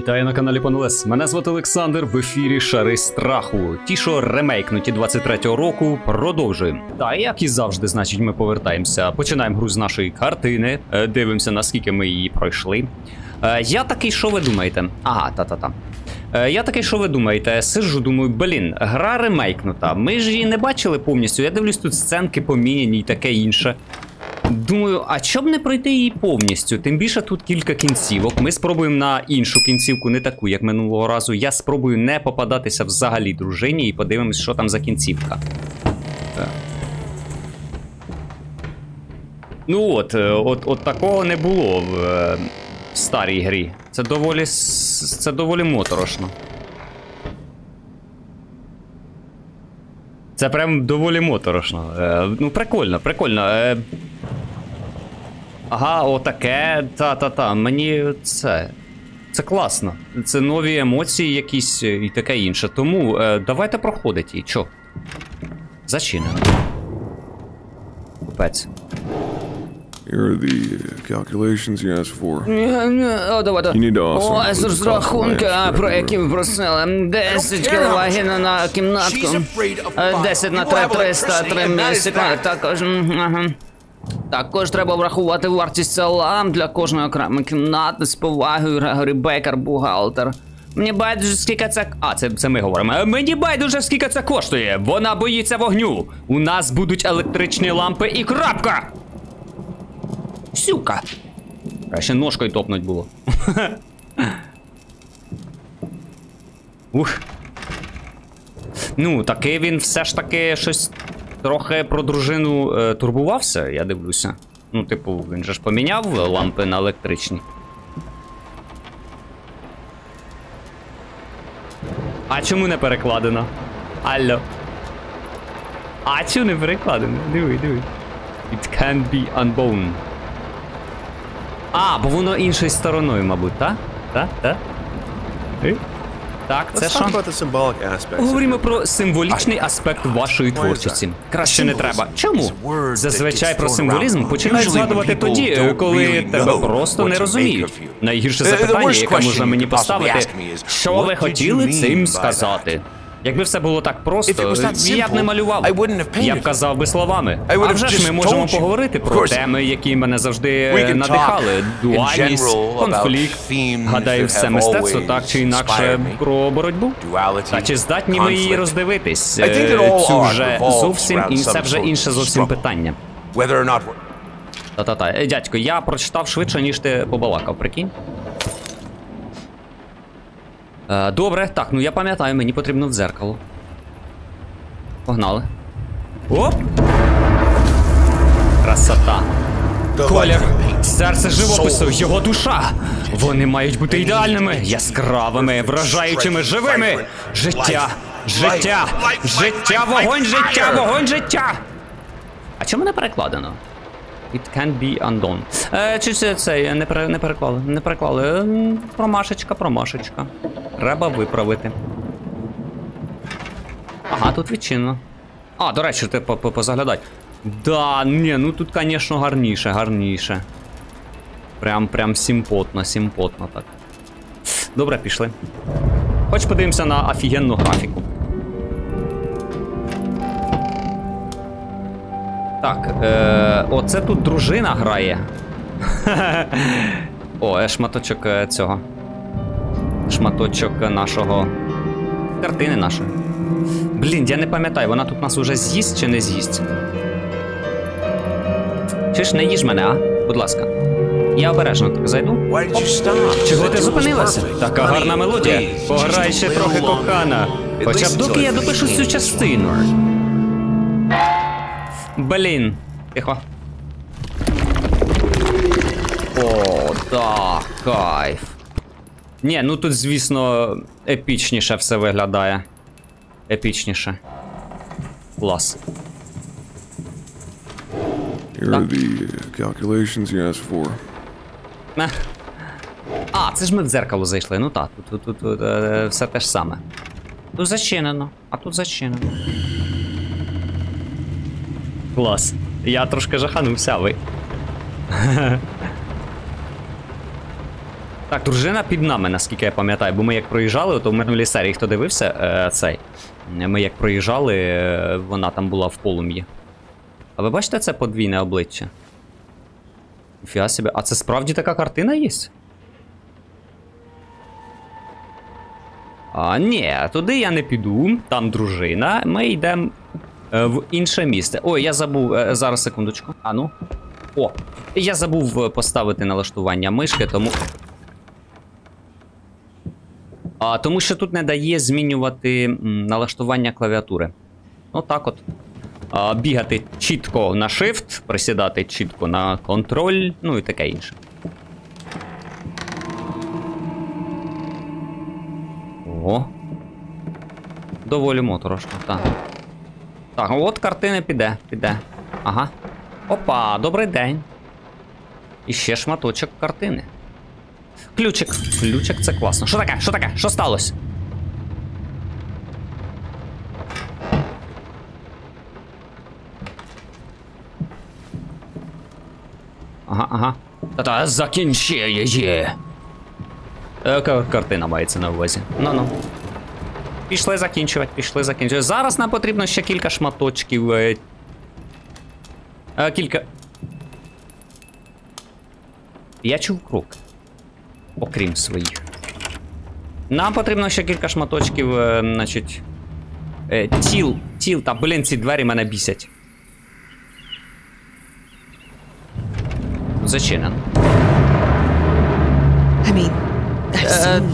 Вітаю на каналі Панелес. Мене звати Олександр, в ефірі Шари Страху. Ті, що ремейкнуті 23-го року, продовжуємо. Та як і завжди, значить, ми повертаємося. Починаємо гру з нашої картини, дивимося, наскільки ми її пройшли. Я такий, що ви думаєте? Ага, та-та-та. Я такий, що ви думаєте? Сиджу, думаю, блін, гра ремейкнута. Ми ж її не бачили повністю. Я дивлюсь, тут сценки поміняні і таке інше. Думаю, а чоб не пройти її повністю? Тим більше тут кілька кінцівок. Ми спробуємо на іншу кінцівку, не таку, як минулого разу. Я спробую не попадатися взагалі дружині і подивимось, що там за кінцівка. Ну от такого не було в старій грі. Це доволі моторошно. Це прям доволі моторошно. Ну, прикольно, прикольно. Ага, отаке, та-та-та, мені це класно. Це нові емоції якісь і таке інше. Тому давайте проходить її. Чо? Зачинено. Купець. Here are the calculations you asked for. О, давайте. You need to also Ось розрахунка, про які ви просили. 10 кіловагін на кімнатку. 10 на 300, 3 місяці. Також, також треба врахувати вартість села для кожної окремої кімнати. З повагою, Грегорі Бейкер, бухгалтер. Мені байдуже, скільки це... А, це ми говоримо. Мені байдуже, скільки це коштує. Вона боїться вогню. У нас будуть електричні лампи і крапка. Сюка. Ще ножкою топнуть було. Ух. Ну, таки він все ж таки щось трохи про дружину турбувався, я дивлюся. Ну, типу, він же ж поміняв лампи на електричні. А чому не перекладено? Алло. А чому не перекладено? Диви. It can't be unbound. А, бо воно іншою стороною, мабуть, так? Так? Так, це що? Говоримо про символічний аспект вашої творчості. Краще не треба. Чому? Зазвичай про символізм починають згадувати тоді, коли тебе просто не розуміють. Найгірше запитання, яке можна мені поставити, що ви хотіли цим сказати? Якби все було так просто, я б не малював. Я б казав би словами. А вже ж ми можемо поговорити про теми, які мене завжди надихали. Дуальність, конфлікт. Гадаю, все мистецтво так чи інакше про боротьбу. Та чи здатні ми її роздивитись? Цю вже зовсім це вже інше зовсім питання. Та-та-та. Дядько, я прочитав швидше, ніж ти побалакав, прикинь? Добре, так, ну я пам'ятаю, мені потрібно в дзеркало. Погнали. Оп! Красота. Колір, серце живопису, його душа. Вони мають бути ідеальними, яскравими, вражаючими, живими. Життя, вогонь, життя. А чому не перекладено? It can't be undone. Чи це не переклали. Промашечка. Треба виправити. Ага, тут відчинено. А, до речі, ти позаглядай. Да, ні, ну тут, звісно, гарніше. Прям симпотно так. Добре, пішли. Хоч подивимося на офігенну графіку. Так, оце тут дружина грає. О, шматочок цього. Шматочок нашого... картини нашої. Блін, я не пам'ятаю, вона тут нас уже з'їсть чи не з'їсть? Чи ж не їж мене, а? Будь ласка. Я обережно так зайду. Чого ти зупинилася? Така гарна мелодія. Пограй ще трохи, кохана. Хоча б доки я допишу цю частину. Блін. Тихо. О, так, кайф. Ні, ну тут, звісно, епічніше все виглядає. Епічніше. Клас. Here are the calculations you asked for. А, це ж ми в дзеркало зайшли. Ну так, тут все те ж саме. Тут зачинено, а тут зачинено. Клас. Я трошки жаханувся, ви. Так, дружина під нами, наскільки я пам'ятаю, бо ми як проїжджали, то в минулій серії, хто дивився, ми як проїжджали, вона там була в полум'ї. А ви бачите це подвійне обличчя? Фіга себе. А це справді така картина є? А, ні, туди я не піду, там дружина, ми йдемо в інше місце. Ой, я забув, зараз секундочку. А ну. О, я забув поставити налаштування мишки, тому... Тому що тут не дає змінювати налаштування клавіатури. Отак от. Бігати чітко на Shift, присідати чітко на контроль, ну і таке інше. О. Доволі моторошно, так. Так, от картина піде. Ага. Опа, добрий день. І ще шматочок картини. Ключик. Ключик, це класно. Що таке? Що таке? Що сталося? Ага. Та-та, закінчи її. Картина мається на увазі. Ну. Пішли закінчувати. Зараз нам потрібно ще кілька шматочків. Я чув крок. Окрім своїх. Нам потрібно ще кілька шматочків, значить... Тіл, та, блін, ці двері мене бісять. Зачинено.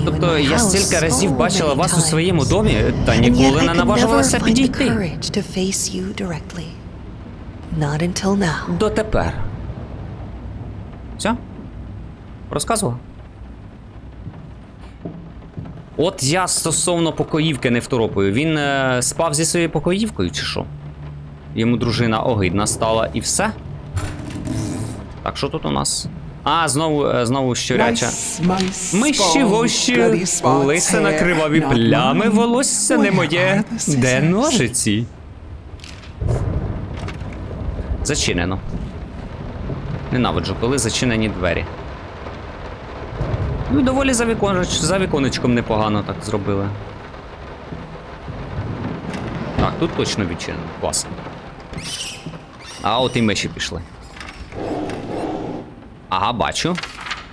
Тобто, я стільки разів бачила вас у своєму домі, та ніколи не наважувалася підійти. Дотепер. Все? Розказував? От я стосовно покоївки не второпаю. Він спав зі своєю покоївкою, чи що? Йому дружина огидна стала і все? Так, що тут у нас? А, знову щуряча. Миші вощі, лисе на криваві плями, волосся не моє. Де ножиці? Зачинено. Ненавиджу, коли зачинені двері. Ну, доволі за віконечком непогано так зробили. Так, тут точно відчинено. Класно. А от і миші пішли. Ага, бачу.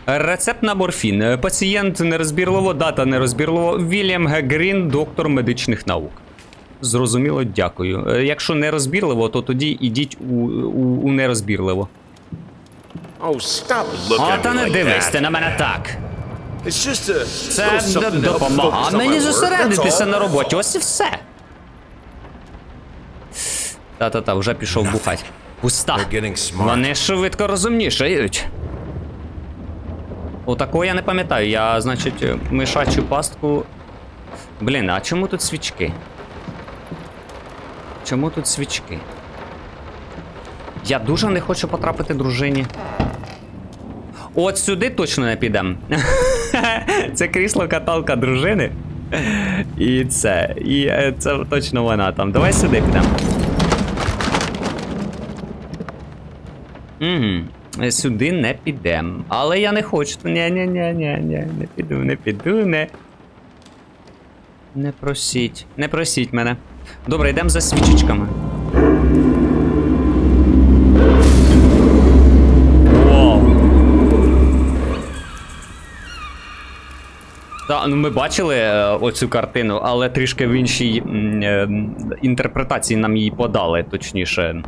Рецепт на морфін. Пацієнт нерозбірливо, дата нерозбірливо. Вільям Г. Грін, доктор медичних наук. Зрозуміло, дякую. Якщо нерозбірливо, то тоді ідіть у нерозбірливо. Та не дивись ти на мене так. Це допомагає мені зосередитися на роботі. Ось і все. Та-та-та, вже пішов бухать. Пуста. Вони швидко розумнішають. Отакого я не пам'ятаю. Я, значить, мишачу пастку... Блін, а чому тут свічки? Чому тут свічки? Я дуже не хочу потрапити дружині. От сюди точно не підемо. Це крісло-каталка дружини. І це точно вона там. Давай сюди підемо. Сюди не підемо. Але я не хочу. Ні, не піду. Не просіть мене. Добре, йдемо за свічечками. Вау. Та, ну ми бачили оцю картину, але трішки в іншій інтерпретації нам її подали, точніше.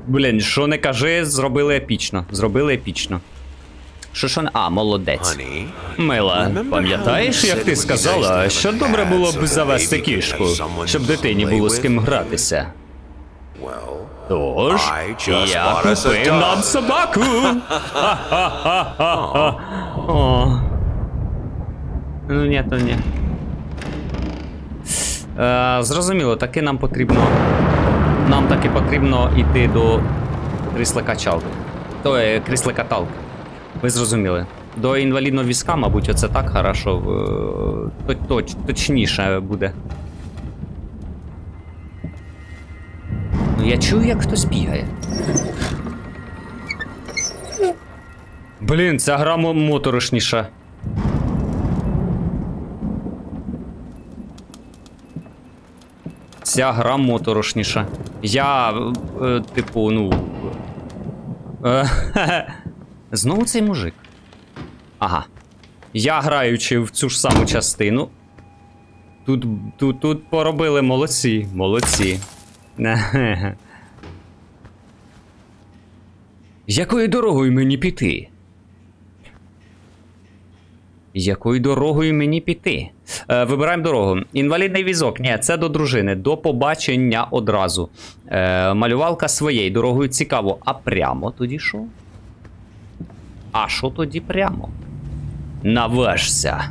Блін, що не кажи, зробили епічно. Що не... А, молодець. Мила, пам'ятаєш, як ти сказала, що добре було б завести кішку, щоб дитині було з ким гратися? Тож, я купив нам собаку! О. Ну ні, то ні. Зрозуміло, таки нам потрібно... Нам таки потрібно йти до крісла-качалки. Крісла-каталки. Ви зрозуміли. До інвалідного візка, мабуть, оце так хорошо. Точніше буде. Ну, я чую, як хтось бігає. Блін, ця гра моторошніша. Ця гра моторошніша. Я, типу, ну... Знову цей мужик. Ага. Я, граючи в цю ж саму частину, тут поробили молодці, молодці. Якою дорогою мені піти? Якою дорогою мені піти? Вибираємо дорогу. Інвалідний візок. Ні, це до дружини. До побачення одразу. Малювалка своєю дорогою. Цікаво. А прямо тоді що? А що тоді прямо? Наважся.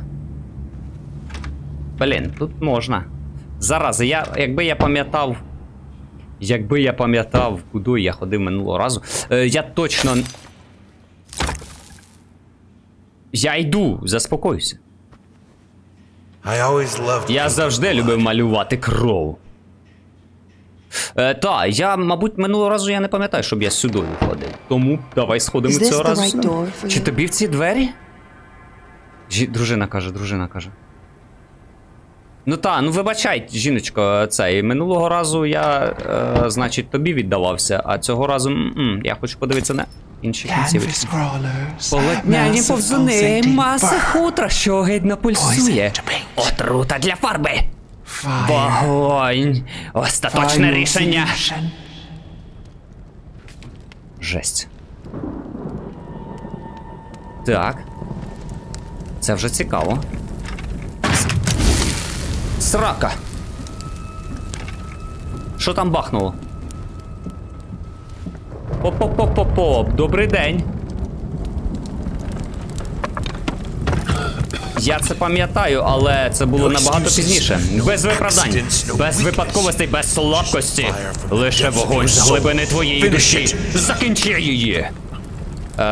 Блін, тут можна. Зараз, якби я пам'ятав, куди я ходив минулого разу, я точно... Я йду, заспокойся. Я завжди любив малювати кров. Та, мабуть, минулого разу я не пам'ятаю, щоб я сюди ходив. Тому давай сходимо цього разу. Чи тобі в ці двері? Дружина каже. Ну та, ну вибачай, жіночко, минулого разу я, значить, тобі віддавався, а цього разу, я хочу подивитися на інші кінцівочки. Полотняні повзуни, маса хутра, що гидно пульсує. Отрута для фарби. Вогонь. Остаточне рішення. Жесть. Так. Це вже цікаво. Срака. Що там бахнуло? Поп-поп-поп-поп-поп. Добрий день. Я це пам'ятаю, але це було набагато пізніше. Без виправдань, без випадковостей, без слабкості. Лише вогонь з глибини твоєї душі. Закінчи її.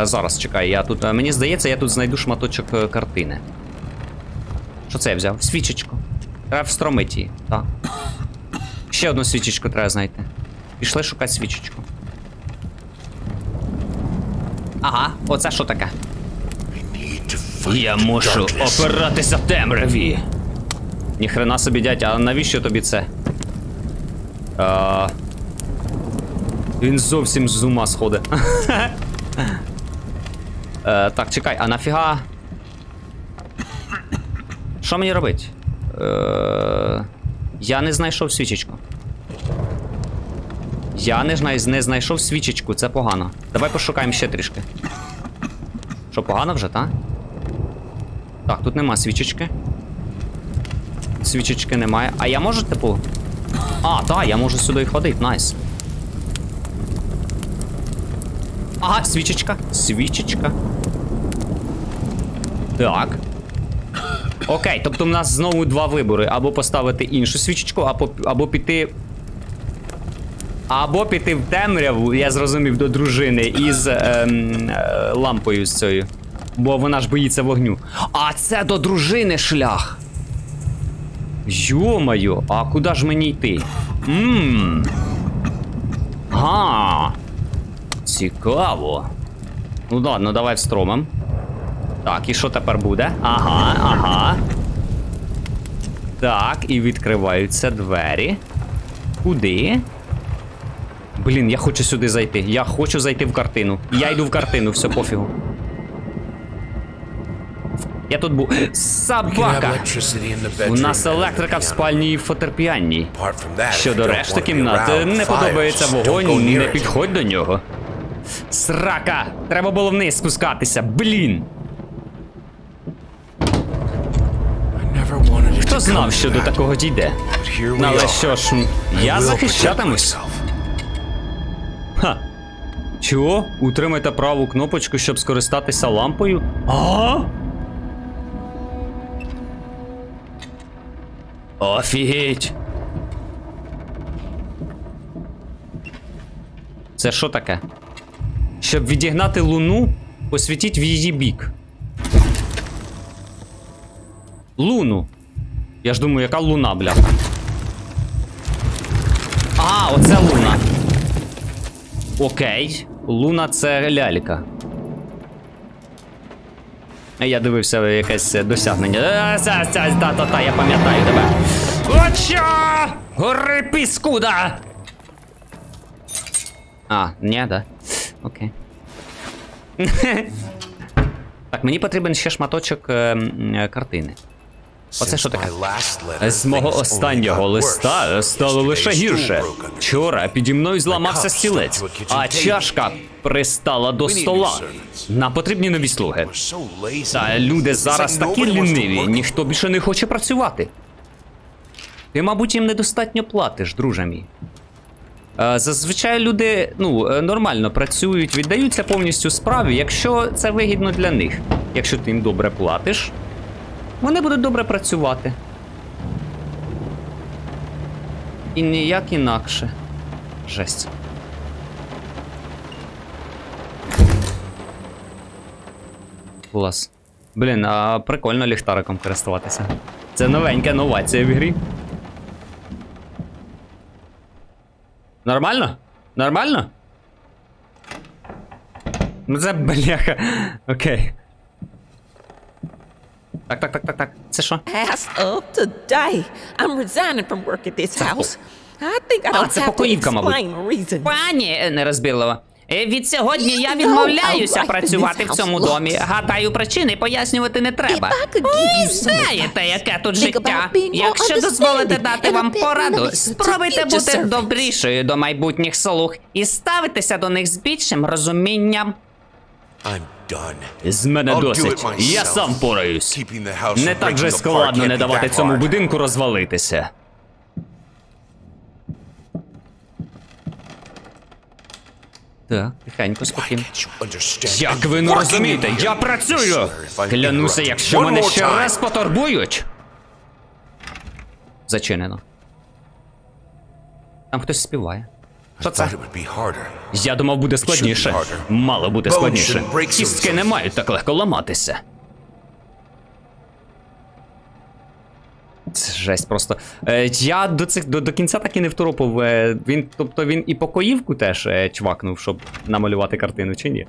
Зараз, чекай, я тут... Мені здається, я тут знайду шматочок картини. Що це я взяв? Свічечку. Треба встромити її, так. Ще одну свічечку треба знайти. Пішли шукати свічечку. Ага, оце що таке? Я мушу опиратися в темряві. Ніхрена собі, дядь, а навіщо тобі це? Він зовсім з ума сходить. Так, чекай, а нафіга? Що мені робити? Я не знайшов свічечку. Я не знайшов свічечку, це погано. Давай пошукаємо ще трішки. Що, погано вже, та? Так, тут нема свічечки. Свічечки немає. А я можу, типу... А, так, я можу сюди ходити, найс. Ага, свічечка. Свічечка. Так. Окей, тобто в нас знову два вибори. Або поставити іншу свічечку, або піти... Або піти в темряву, я зрозумів, до дружини із лампою з цією. Бо вона ж боїться вогню. А це до дружини шлях. Йо-моє, а куди ж мені йти? Цікаво. Ну ладно, давай встромим. Так, і що тепер буде? Ага. Так, і відкриваються двері. Куди? Блін, я хочу сюди зайти. Я хочу зайти в картину. Я йду в картину, все, пофігу. Я тут був. Собака! У нас електрика в спальні і в фортепіанні. Щодо решти кімнат, не подобається вогонь, не підходь до нього. Срака! Треба було вниз спускатися, блін! Хто знав, що до такого дійде? Але що ж, я захищатимусь. Ха. Чого? Утримайте праву кнопочку, щоб скористатися лампою? Офігеть! Це що таке? Щоб відігнати луну, посвітіть в її бік. Луну. Я ж думаю, яка луна, бля. А, оце луна. Окей. Луна це лялька. Я дивився якесь досягнення. Та, я пам'ятаю тебе. Оча! Гори піскуда! А, ні, да. Окей. Так, мені потрібен ще шматочок картини. Оце що таке? З мого останнього листа стало лише гірше. Вчора піді мною зламався стілець, а чашка пристала до стола. Нам потрібні нові слуги. Та люди зараз такі ліниві, ніхто більше не хоче працювати. Ти, мабуть, їм недостатньо платиш, друже мій. Зазвичай люди, нормально працюють, віддаються повністю справі, якщо це вигідно для них. Якщо ти їм добре платиш, вони будуть добре працювати. І ніяк інакше. Жесть. Клас. Блін, а прикольно ліхтариком користуватися. Це новенька новація в грі. Нормально? Нормально? Ну це бляха. Окей. Так. Це що? As of today, I'm resigning from work at this house. I think I don't це have to покоївка, мабуть. explain reasons. Пані нерозбірлива. Від сьогодні я відмовляюся працювати в цьому домі. Гадаю, причини пояснювати не треба. Знаєте, яке тут життя? Якщо дозволите дати вам пораду, спробуйте бути добрішою до майбутніх слуг і ставитися до них з більшим розумінням. З мене досить. Я сам пораюсь. Не так же складно не давати цьому будинку розвалитися. Так, тихенько, спокійно. Як ви не розумієте? Я працюю! Клянуся, якщо мене ще раз потурбують. Зачинено. Там хтось співає. Що це? Я думав, буде складніше. Мало бути складніше. Кістки не мають так легко ламатися. Це жесть просто. Я до кінця так і не второпав. Він і покоївку теж чвакнув, щоб намалювати картину, чи ні?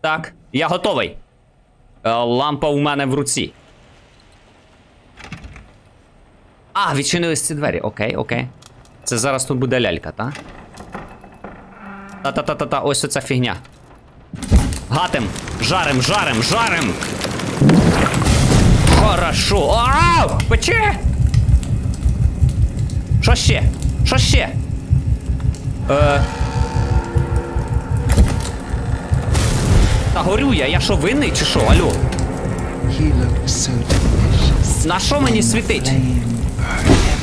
Так, я готовий. Лампа у мене в руці. А, відчинились ці двері. Окей. Це зараз тут буде лялька, та? Та-та-та-та, ось оця фігня. Гатим! Жарим! Хорошо! Ау! Пече! Що ще? Та горю я що винний чи що? Алло? На що мені світить?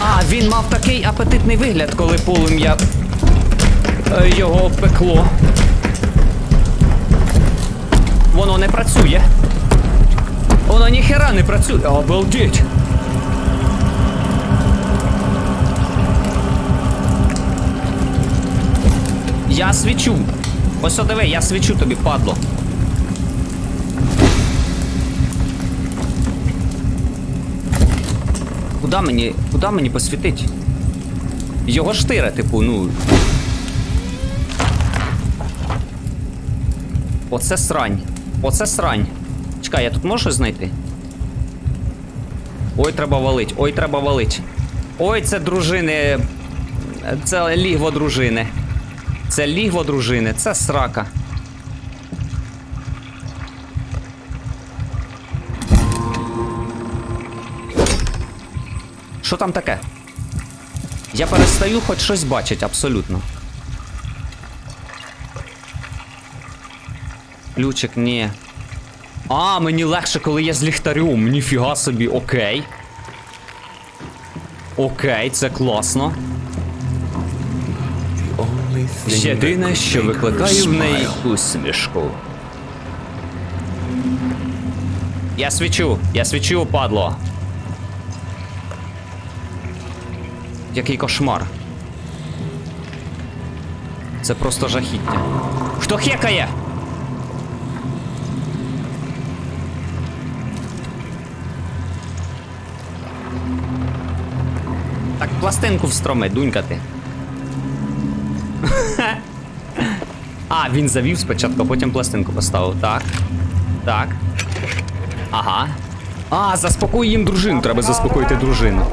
А, він мав такий апетитний вигляд, коли полум'я його пекло. Воно не працює. Воно ніхера не працює. Обалдеть. Я свічу. Ось диви, я свічу тобі, падло. Куда мені посвітить? Його штира, типу, Оце срань. Чекай, я тут можу щось знайти? Ой, треба валить. Ой, це дружини. Це лігво дружини. Це срака. Що там таке? Я перестаю хоч щось бачить, абсолютно. Ключик, ні. А, мені легше, коли я з ліхтарем. Ніфіга собі, окей. Окей, це класно. Єдине, що викликає в неї усмішку. Я свічу, падло. Який кошмар. Це просто жахіття. Хто хекає? Так, пластинку встроми, дунька ти. А, він завів спочатку, а потім пластинку поставив. Так. Ага. А, заспокой їм дружину, треба заспокоїти дружину.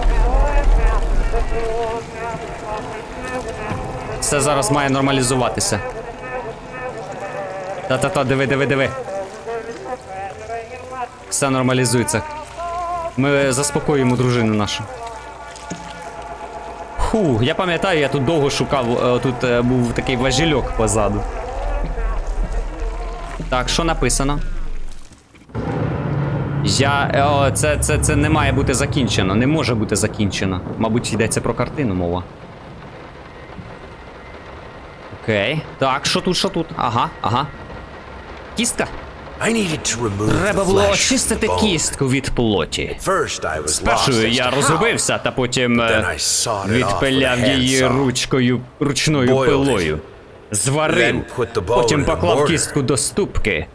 Все зараз має нормалізуватися. Та-та-та, диви. Все нормалізується. Ми заспокоїмо дружину нашу. Я пам'ятаю, я тут довго шукав, тут був такий важільок позаду. Так, що написано? Це не має бути закінчено, не може бути закінчено. Мабуть, йдеться про картину мова. Окей. Так, що тут? Ага. Кістка? Треба було очистити кістку від плоті. Спершу я розгубився, та потім відпиляв її ручною пилою. Зварив, потім поклав кістку до ступки.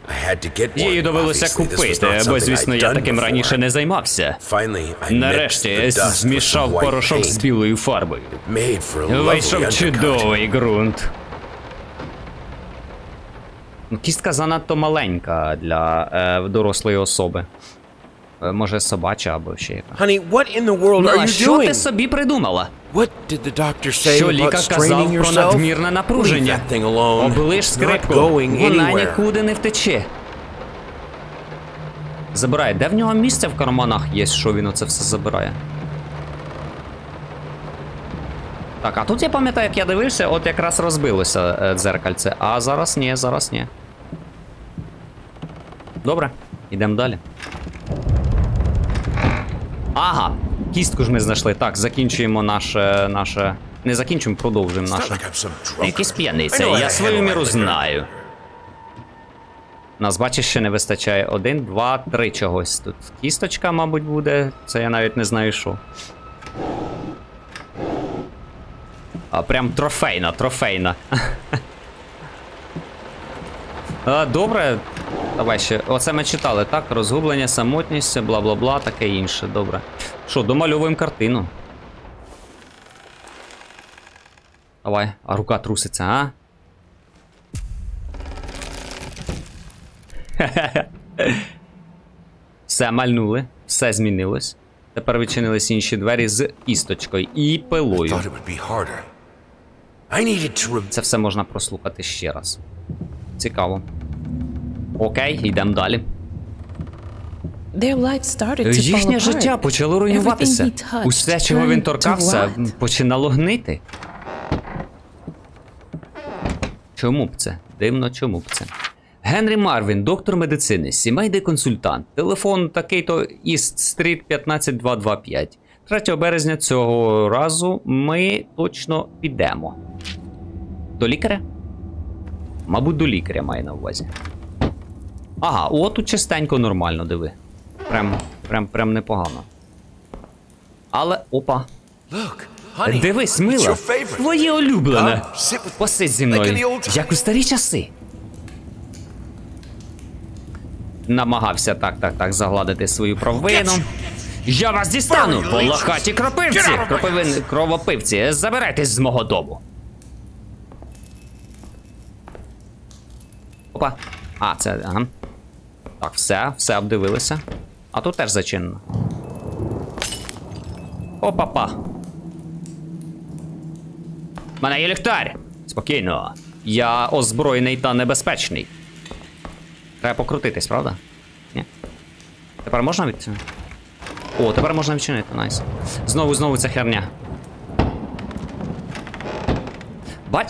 Її довелося купити, бо, звісно, я таким раніше не займався. Нарешті змішав порошок з білою фарбою. Вийшов чудовий ґрунт. Кістка занадто маленька для дорослої особи. Може, собача або ще яка. А що ти собі придумала? Що лікар казав про надмірне напруження? Оближ скрипку, вона нікуди не втече. Забирає. Де в нього місце в карманах є, що він оце все забирає? Так, а тут я пам'ятаю, як я дивився, от якраз розбилося дзеркальце. А зараз ні. Добре, йдемо далі. Ага, кістку ж ми знайшли. Так, закінчуємо наше... Не закінчуємо, продовжуємо наше. Якісь п'яниця, я свою міру знаю. Нас, бачиш, ще не вистачає. 1, 2, 3 чогось. Тут кісточка, мабуть, буде. Це я навіть не знаю, що. А, прям трофейна. Добре. Давай ще. Оце ми читали, так? Розгублення, самотність, бла-бла-бла, таке інше. Добре. Що, домальовуємо картину. Давай, а рука труситься, а? Все, мальнули. Все змінилось. Тепер відчинились інші двері з кісточкою і пилою. Це все можна прослухати ще раз. Цікаво. Окей, йдемо далі. Їхнє життя почало руйнуватися. Усе, чого він торкався, починало гнити. Чому б це? Дивно, чому б це? Генрі Марвін, доктор медицини, сімейний консультант. Телефон такий-то Іст-стріт 15225. 3 березня цього разу ми точно підемо. До лікаря? Мабуть, до лікаря має на увазі. Ага, о, тут чистенько, нормально, диви. Прям непогано. Але, опа. Дивись, мила, твоє улюблене. Посидь зі мною, як у старі часи. Намагався так загладити свою провину. Я вас дістану, волохаті кропивці! Кровопивці, забирайтесь з мого дому. Опа. А, це, ага. Так, все обдивилися. А тут теж зачинено. Опа-па. У мене є ліхтар. Спокійно. Я озброєний та небезпечний. Треба покрутитись, правда? Ні. Тепер можна відчинити? О, тепер можна відчинити, найс. Знову ця херня.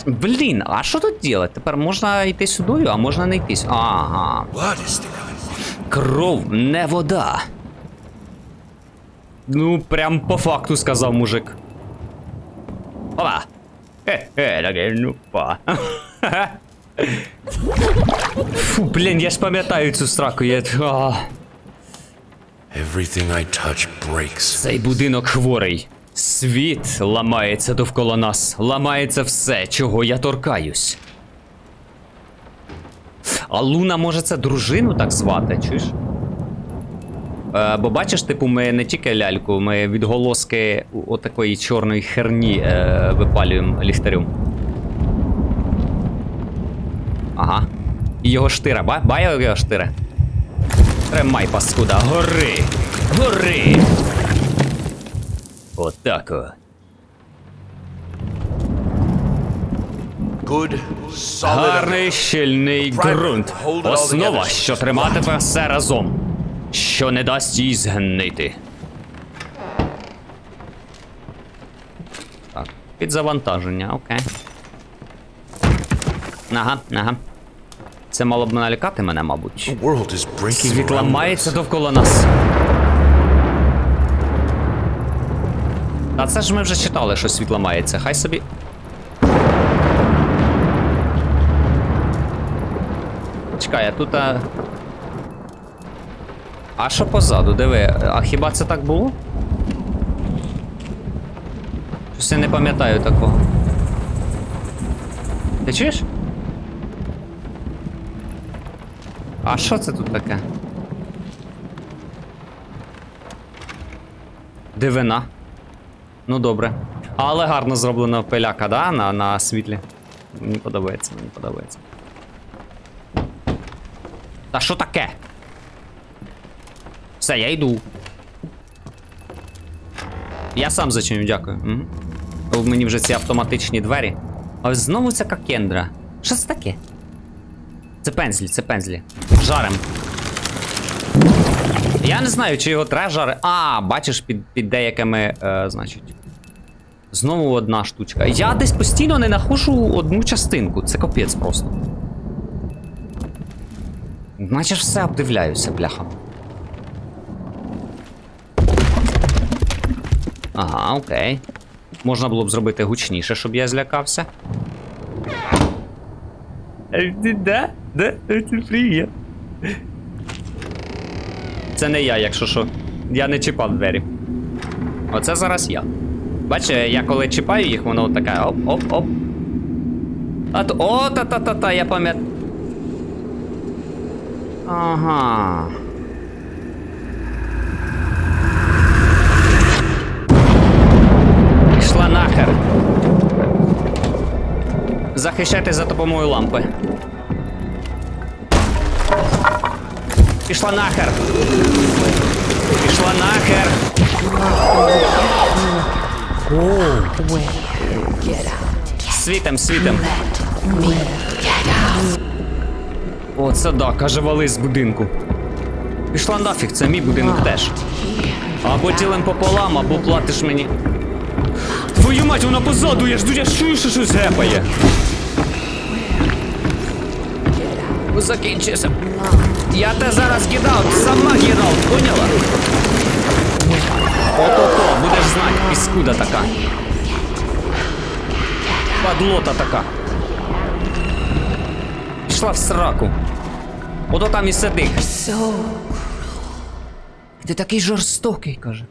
Блін, а що тут делать? Тепер можна йти сюди, а можна не йти. Ага. Кров, не вода. Ну, прям по факту сказав мужик. Опа. Ну па. Фу, блін, я ж пам'ятаю цю сраку, Цей будинок хворий. Світ ламається довкола нас. Ламається все, чого я торкаюсь. А Луна, може, це дружину так звати, чуєш? Бо бачиш, типу, ми не тільки ляльку, ми відголоски отакої чорної херні випалюємо ліхтарем. Ага. І його штира, бачиш його штира? Тримай, паскуда, гори! Гори! Отако. Гарний, щільний ґрунт. Основа, що триматиме все разом. Що не дасть їй згнити. Так, під завантаження, окей. Ага. Це мало б налякати мене, мабуть. Світ ламається довкола нас. Та це ж ми вже читали, що світ ламається. Хай собі... Чекай, а тут... А що позаду? Диви, а хіба це так було? Щось я не пам'ятаю такого. Ти чуєш? А що це тут таке? Дивина. Ну добре. Але гарно зроблена пиляка, да? На світлі. Мені подобається, мені подобається. Та що таке? Все, я йду. Я сам зачиню, дякую. Угу. Мені вже ці автоматичні двері. А ось знову ця кендра. Що це таке? Це пензлі, це пензлі. Жарим. Я не знаю, чи його треба жарити. А, бачиш, під деякими, значить. Знову одна штучка. Я десь постійно не нахожу одну частинку. Це капець просто. Наче ж все обдивляюся, бляха. Ага, окей. Можна було б зробити гучніше, щоб я злякався. Да, привіт. Це не я, якщо що. Я не чіпав двері. Оце зараз я. Бачиш, я коли чіпаю їх, воно таке оп-оп-оп. О, та-та-та-та, я пам'ятаю. Ага. Пішла нахер. Захищати за допомогою лампи. Пішла нахер. Пішла нахер. Світем, світем. О, це да, каже, вали з будинку. Пішла нафіг, це мій будинок теж. Або ділим пополам, або платиш мені. Твою мать, вона позаду, я чую, що щось гепає. Закінчився. Я те зараз кидав, сама кидав, поняла? Ото-то, будеш знати, піскуда така. Падлота така. Пішла в сраку. Ото там і сидить. Ти такий жорстокий, каже.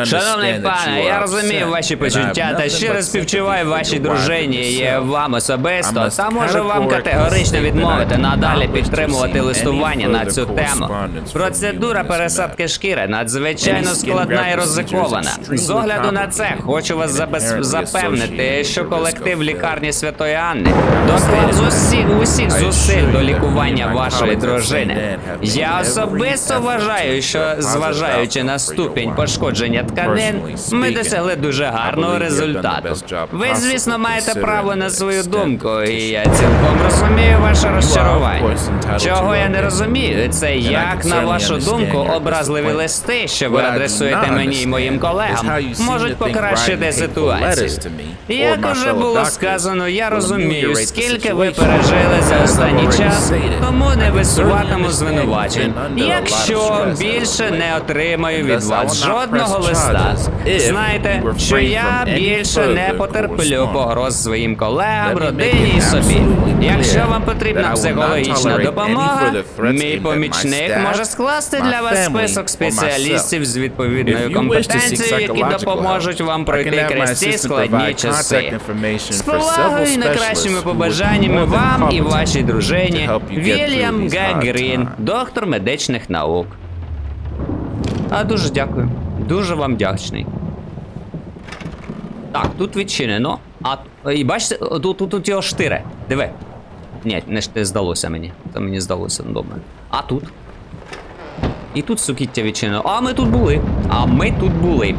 Шановний пане, я розумію ваші почуття та щиро співчуваю вашій дружині і вам особисто, та можу вам категорично відмовити надалі підтримувати листування на цю тему. Процедура пересадки шкіри надзвичайно складна і ризикована. З огляду на це, хочу вас запевнити, що колектив лікарні Святої Анни доклав усіх зусиль до лікування вашої дружини. Я особисто вважаю, що, зважаючи на ступінь пошкодження тканин, ми досягли дуже гарного результату. Ви, звісно, маєте право на свою думку, і я цілком розумію ваше розчарування. Чого я не розумію, це як, на вашу думку, образливі листи, що ви адресуєте мені і моїм колегам, можуть покращити ситуацію. Як уже було сказано, я розумію, скільки ви пережили за останній час, тому не висуватиму звинувачень. Якщо більше не отримаю від вас жодного листа, знайте, що я більше не потерплю погроз своїм колегам, родині і собі. Якщо вам потрібна психологічна допомога, мій помічник може скласти для вас список спеціалістів з відповідною компетенцією, які допоможуть вам пройти крізь ці складні часи. З повагою і найкращими побажаннями вам і вашій дружині, Вільям Г. Грін, доктор медичних наук. А дуже дякую. Дуже вам вдячний. Так, тут відчинено. І бачите, тут його штире. Диви. Ні, не здалося мені. Це мені здалося, добре. А тут? І тут сукіття відчинено. А ми тут були. А ми тут були.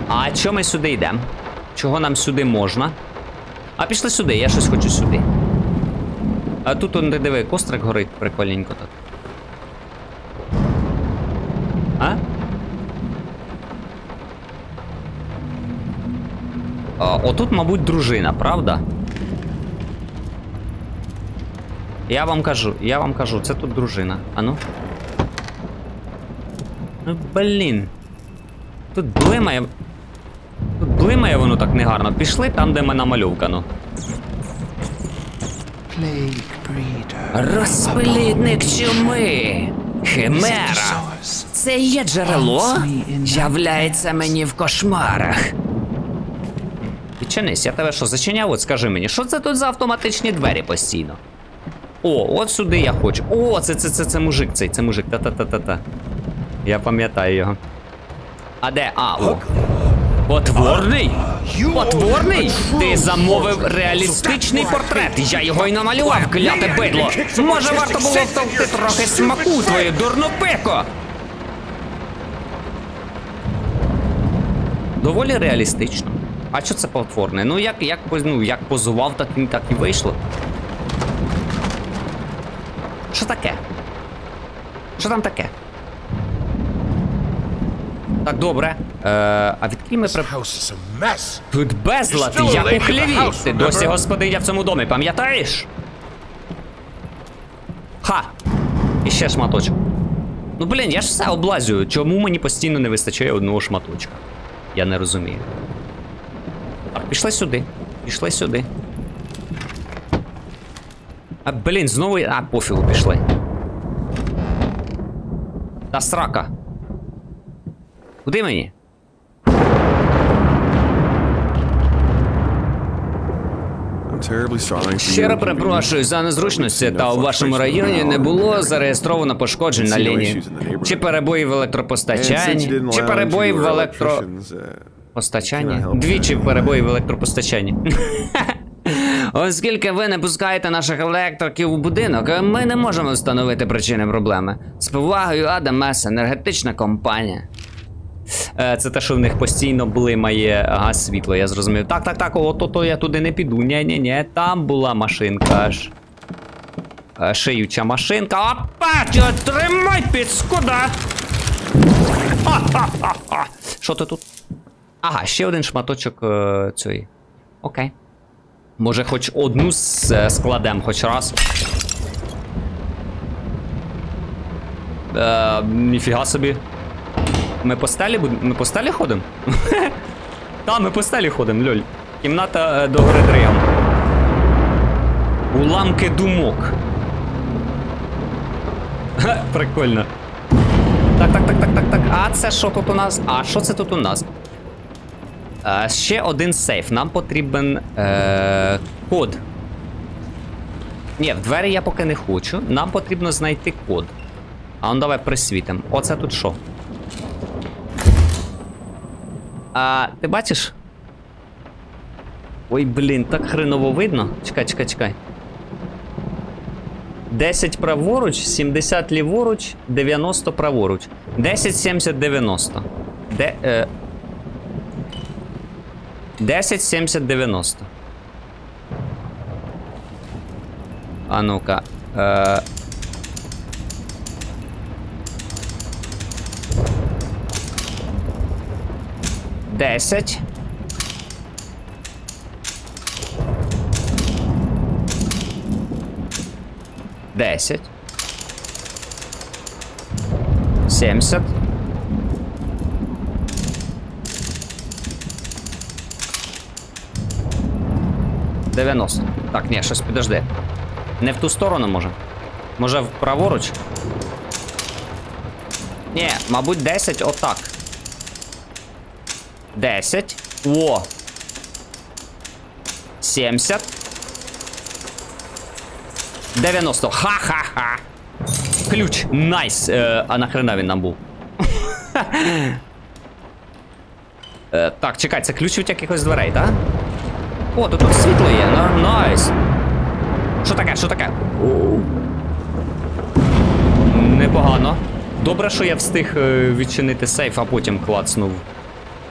А чого ми сюди йдемо? Чого нам сюди можна? А пішли сюди, я щось хочу сюди. А тут, он, диви, кострик горить прикольненько так. А? Отут, мабуть, дружина, правда? Я вам кажу, це тут дружина. Ану. Ну, блін. Тут блимає воно так негарно. Пішли там, де ми намальовкано. Розплідник чуми. Химера. Це є джерело? Являється мені в кошмарах. Відчинись, я тебе що, зачиняв? От скажи мені, що це тут за автоматичні двері постійно? О, от сюди я хочу. О, це мужик цей, це мужик. Та-та-та-та-та. Я пам'ятаю його. А де? А, о. Потворний? Потворний? Ти замовив реалістичний портрет. Я його й намалював, кляте бидло. Може, варто було втовкти трохи смаку твою дурну пико? Доволі реалістично. А що це потворне? Ну, як позував, так і вийшло. Що таке? Що там таке? Так, добре. А відкрій ми Тут безлад, як у хліві. Ти досі господиня в цьому домі, пам'ятаєш? Ха! І ще шматочок. Ну, блін, я ж все облазю. Чому мені постійно не вистачає одного шматочка? Я не розумію. Так, пішли сюди. Пішли сюди. А, блін, знову... А, пофігу, пішли. Та срака. Куди мені? Щиро перепрошую за незручності, та у вашому районі не було зареєстровано пошкоджень на лінії. Чи перебої в електропостачанні, чи перебої в електропостачанні? Двічі перебої в електропостачанні. Оскільки ви не пускаєте наших електриків у будинок, ми не можемо встановити причини проблеми. З повагою, Адам Мес, енергетична компанія. Це те, що в них постійно блимає газ світло, я зрозумів. Так, ото я туди не піду. Ні, там була машинка аж. Шиюча машинка. Опа! Тримай підскуда! Що ти тут? Ага, ще один шматочок цієї. Окей. Може, хоч одну складемо, хоч раз. Ніфіга собі. Ми по стелі ходимо? Та, ми по стелі ходимо, льоль. Кімната до гори дригом. Уламки думок. Ха, прикольно. Так. А це що тут у нас? А що це тут у нас? Ще один сейф. Нам потрібен код. Ні, в двері я поки не хочу. Нам потрібно знайти код. А ну давай присвітимо. Оце тут що? А ти бачиш? Ой, блін, так хреново видно. Чекай. 10 праворуч, 70 ліворуч, 90 праворуч. 10, 70, 90. 10, 70, 90. А ну-ка. 10. Десять. 70. 90. Так, ні, щось підожди. Не в ту сторону може. Може праворуч? Ні, мабуть 10 отак. 10. О! 70. 90. Ха-ха-ха. Ключ. Найс. А нахрена він нам був? Так, чекай, це ключ від якихось дверей, так? О, тут світло є. Найс. Що таке? Непогано. Добре, що я встиг відчинити сейф, а потім клацнув.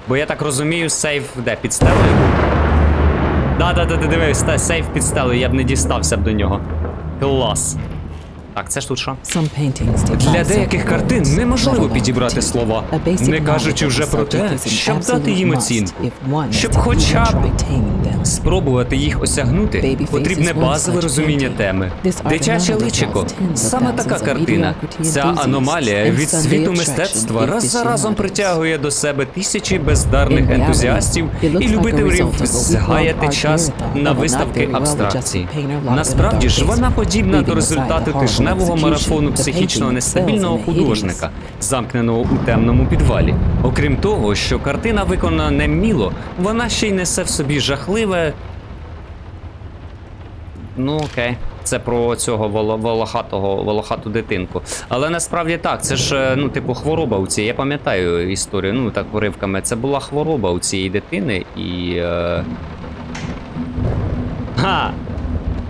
Бо я так розумію, сейф де? Під стелею був? Да, дивись, сейф під стелею, я б не дістався б до нього. Клас. Так, це ж тут що? Для деяких картин неможливо підібрати слова, не кажучи вже про те, щоб дати їм оцінку. Щоб хоча б спробувати їх осягнути, потрібне базове розуміння теми. Дитяче личико. Саме така картина. Ця аномалія від світу мистецтва раз за разом притягує до себе тисячі бездарних ентузіастів і любителів згаяти час на виставки абстракції. Насправді ж вона подібна до результату тижневого марафону психічно нестабільного художника, замкненого у темному підвалі. Окрім того, що картина виконана невміло, вона ще й несе в собі жахливе... Ну окей, це про цього волохату дитинку. Але насправді так, це ж, ну, типу, хвороба у цієї, я пам'ятаю історію, ну, так, уривками, це була хвороба у цієї дитини і... Ха!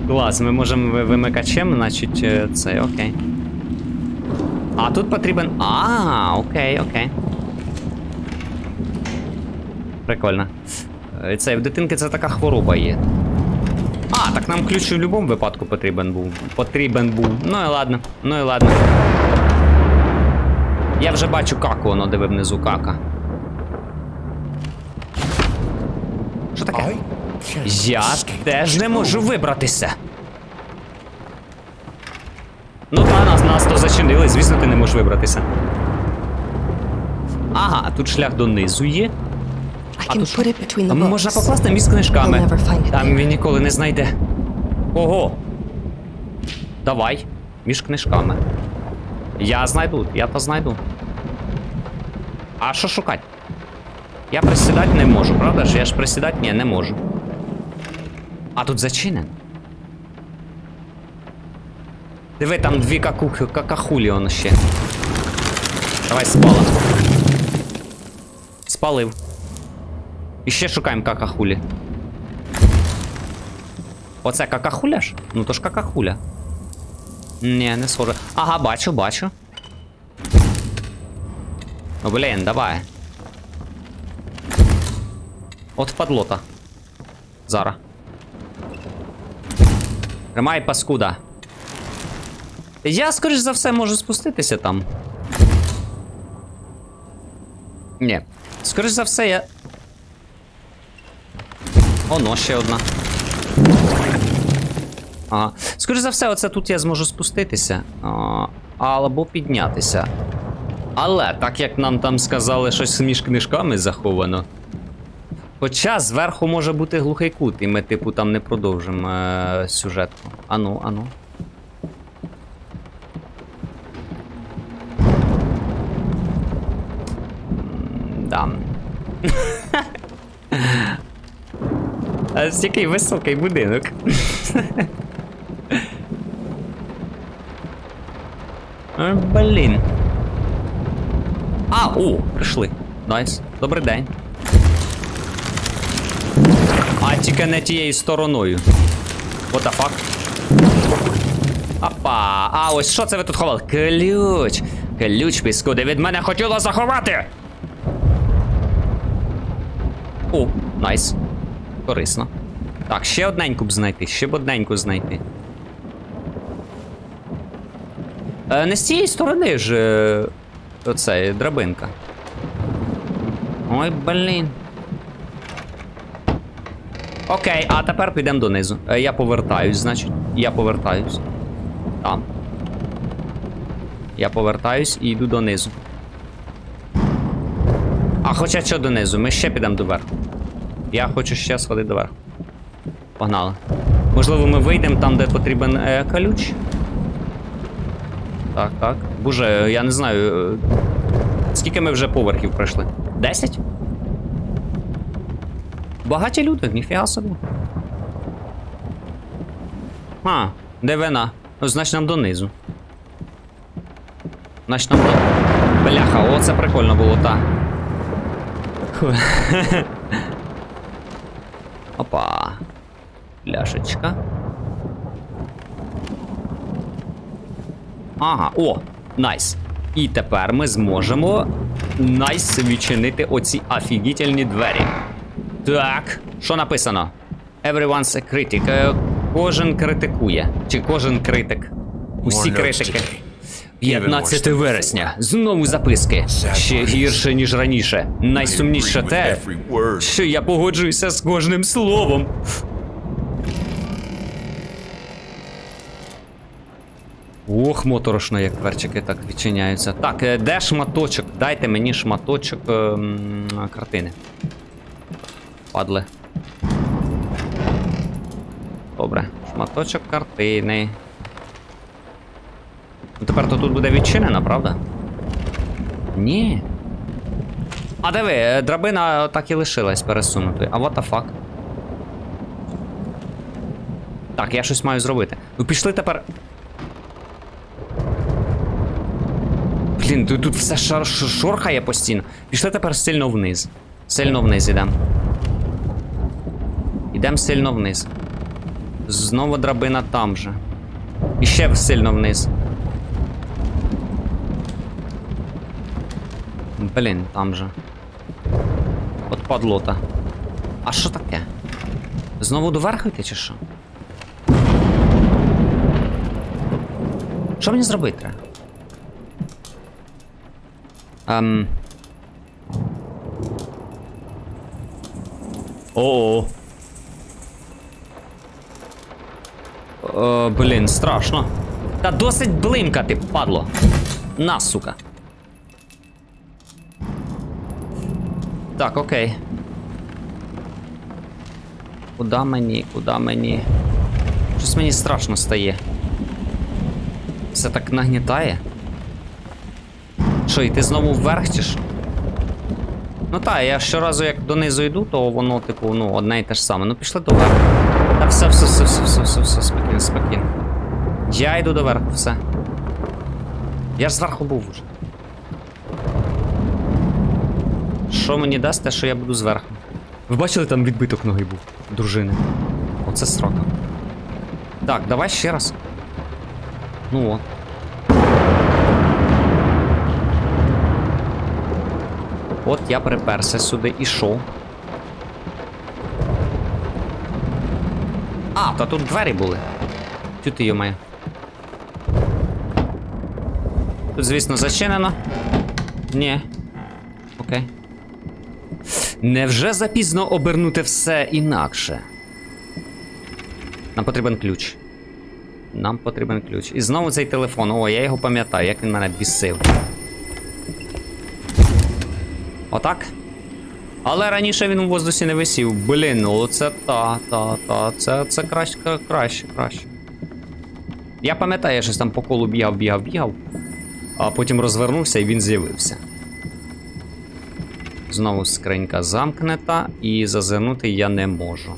Клас, ми можемо вимикачем, значить, це окей. А тут потрібен... окей. Прикольно. Це в дитинки це така хвороба є. Так нам ключ у будь-якому випадку потрібен був. Ну і ладно. Я вже бачу каку, воно диви внизу кака. Що таке? Я теж не можу вибратися. Ну та, нас то зачинили, звісно, ти не можеш вибратися. Ага, тут шлях донизу є. А можна покласти міст з книжками. Там він ніколи не знайде. Ого! Давай, між книжками. Я то знайду. А що шукати? Я присідати не можу, правда ж? Я ж присідати, ні, не можу. А тут зачинен. Диви, там дві какахулі он ще. Давай, спалив. І ще шукаємо какахулі. Оце какахуля ж? Ну то ж какахуля. Ні, не схоже. Ага, бачу. Ну, блін, давай. От впадлота. Зараз. Тримай, паскуда. Я, скоріш за все, можу спуститися там. Ні. Скоріш за все, я... Оно, ще одна. Ага. Скоріш за все, оце тут я зможу спуститися. Або піднятися. Але, так як нам там сказали, щось між книжками заховано. Хоча зверху може бути глухий кут, і ми, типу, там не продовжимо сюжетку. Ану. Да. Ось який високий будинок. Блін. Прийшли. Найс. Добрий день. Тільки не тією стороною. What the fuck? Опа. Ось що це ви тут ховали? Ключ. Ключ, піскуди, від мене хотіло заховати. Найс. Корисно. Так, ще одненьку б знайти, Не з цієї сторони ж оце, драбинка. Ой, блін. Окей, а тепер підемо донизу. Я повертаюсь, значить. Там. Я повертаюсь і йду донизу. Хоча що донизу? Ми ще підемо доверху. Я хочу ще сходити доверху. Погнали. Можливо, ми вийдемо там, де потрібен ключ. Так. Боже, я не знаю. Скільки ми вже поверхів пройшли? 10? Багаті люди, ніфіга собі. Де вина? Значить нам донизу. Бляха, оце прикольно було, так. Опа. Пляшечка. Ага, найс. І тепер ми зможемо відчинити оці офігітельні двері. Так, що написано? Everyone's a critic. Кожен критикує. Чи кожен критик? Усі критики. 15 вересня. Знову записки. Ще гірше, ніж раніше. Найсумніше те, що я погоджуюся з кожним словом. Ох, моторошно, як дверчики так відчиняються. Так, де шматочок? Дайте мені шматочок картини. Падли. Добре, шматочок картини. Ну, тепер то тут буде відчинено, правда? Ні. А диви, драбина так і лишилась пересунутою. А what the fuck? Так, я щось маю зробити. Ну пішли тепер. Блін, тут все шорхає постійно. Пішли тепер сильно вниз. Сильно вниз ідемо. Ідемо сильно вниз. Знову драбина там же. І ще сильно вниз. Блін, там же. От падлота. А що таке? Знову доверху йти чи що? Що мені зробити треба? О-о. Блін, страшно. Та досить блимкати, падло. На, сука. Так, окей. Куда мені? Куда мені? Щось мені страшно стає. Все так нагнітає. Що, йти знову вверх чи що? Ну так, я щоразу як донизу йду, то воно, типу, ну, одне і те ж саме. Ну пішли доверху. Та все, спокійно, спокійно. Я йду доверху, все. Я ж зверху був уже. Що мені дасть те, що я буду зверху? Ви бачили, там відбиток ноги був? Дружини. Оце срока. Так, давай ще раз. Ну от. От я приперся сюди і шо? А, то тут двері були. Ти йомає. Тут, звісно, зачинено. Ні. Окей. Невже запізно обернути все інакше? Нам потрібен ключ. Нам потрібен ключ. І знову цей телефон. О, я його пам'ятаю, як він мене бісив. Отак? Але раніше він у воздусі не висів. Блін, ну це це краще. Я пам'ятаю, я щось там по колу бігав. А потім розвернувся і він з'явився. Знову скринька замкнета, і зазирнути я не можу.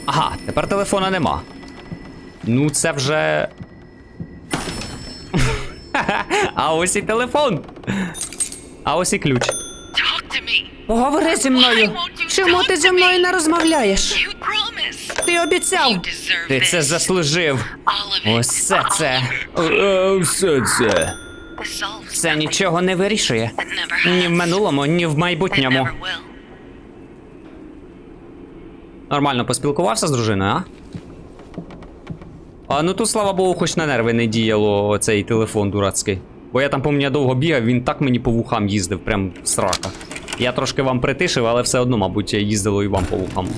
Ага, тепер телефона нема. Ну це вже... А ось і телефон. А ось і ключ. Поговори зі мною. Чому ти зі мною не розмовляєш? Ти обіцяв. Ти це заслужив. Ось це. Все це. Це нічого не вирішує. Ні в минулому, ні в майбутньому. Нормально поспілкувався з дружиною, а? А ну тут, слава Богу, хоч на нерви не діяло цей телефон дурацький. Бо я там, пам'ятаю, я довго бігав, він так мені по вухам їздив, прям срака. Я трошки вам притишив, але все одно, мабуть, їздило і вам по вухам.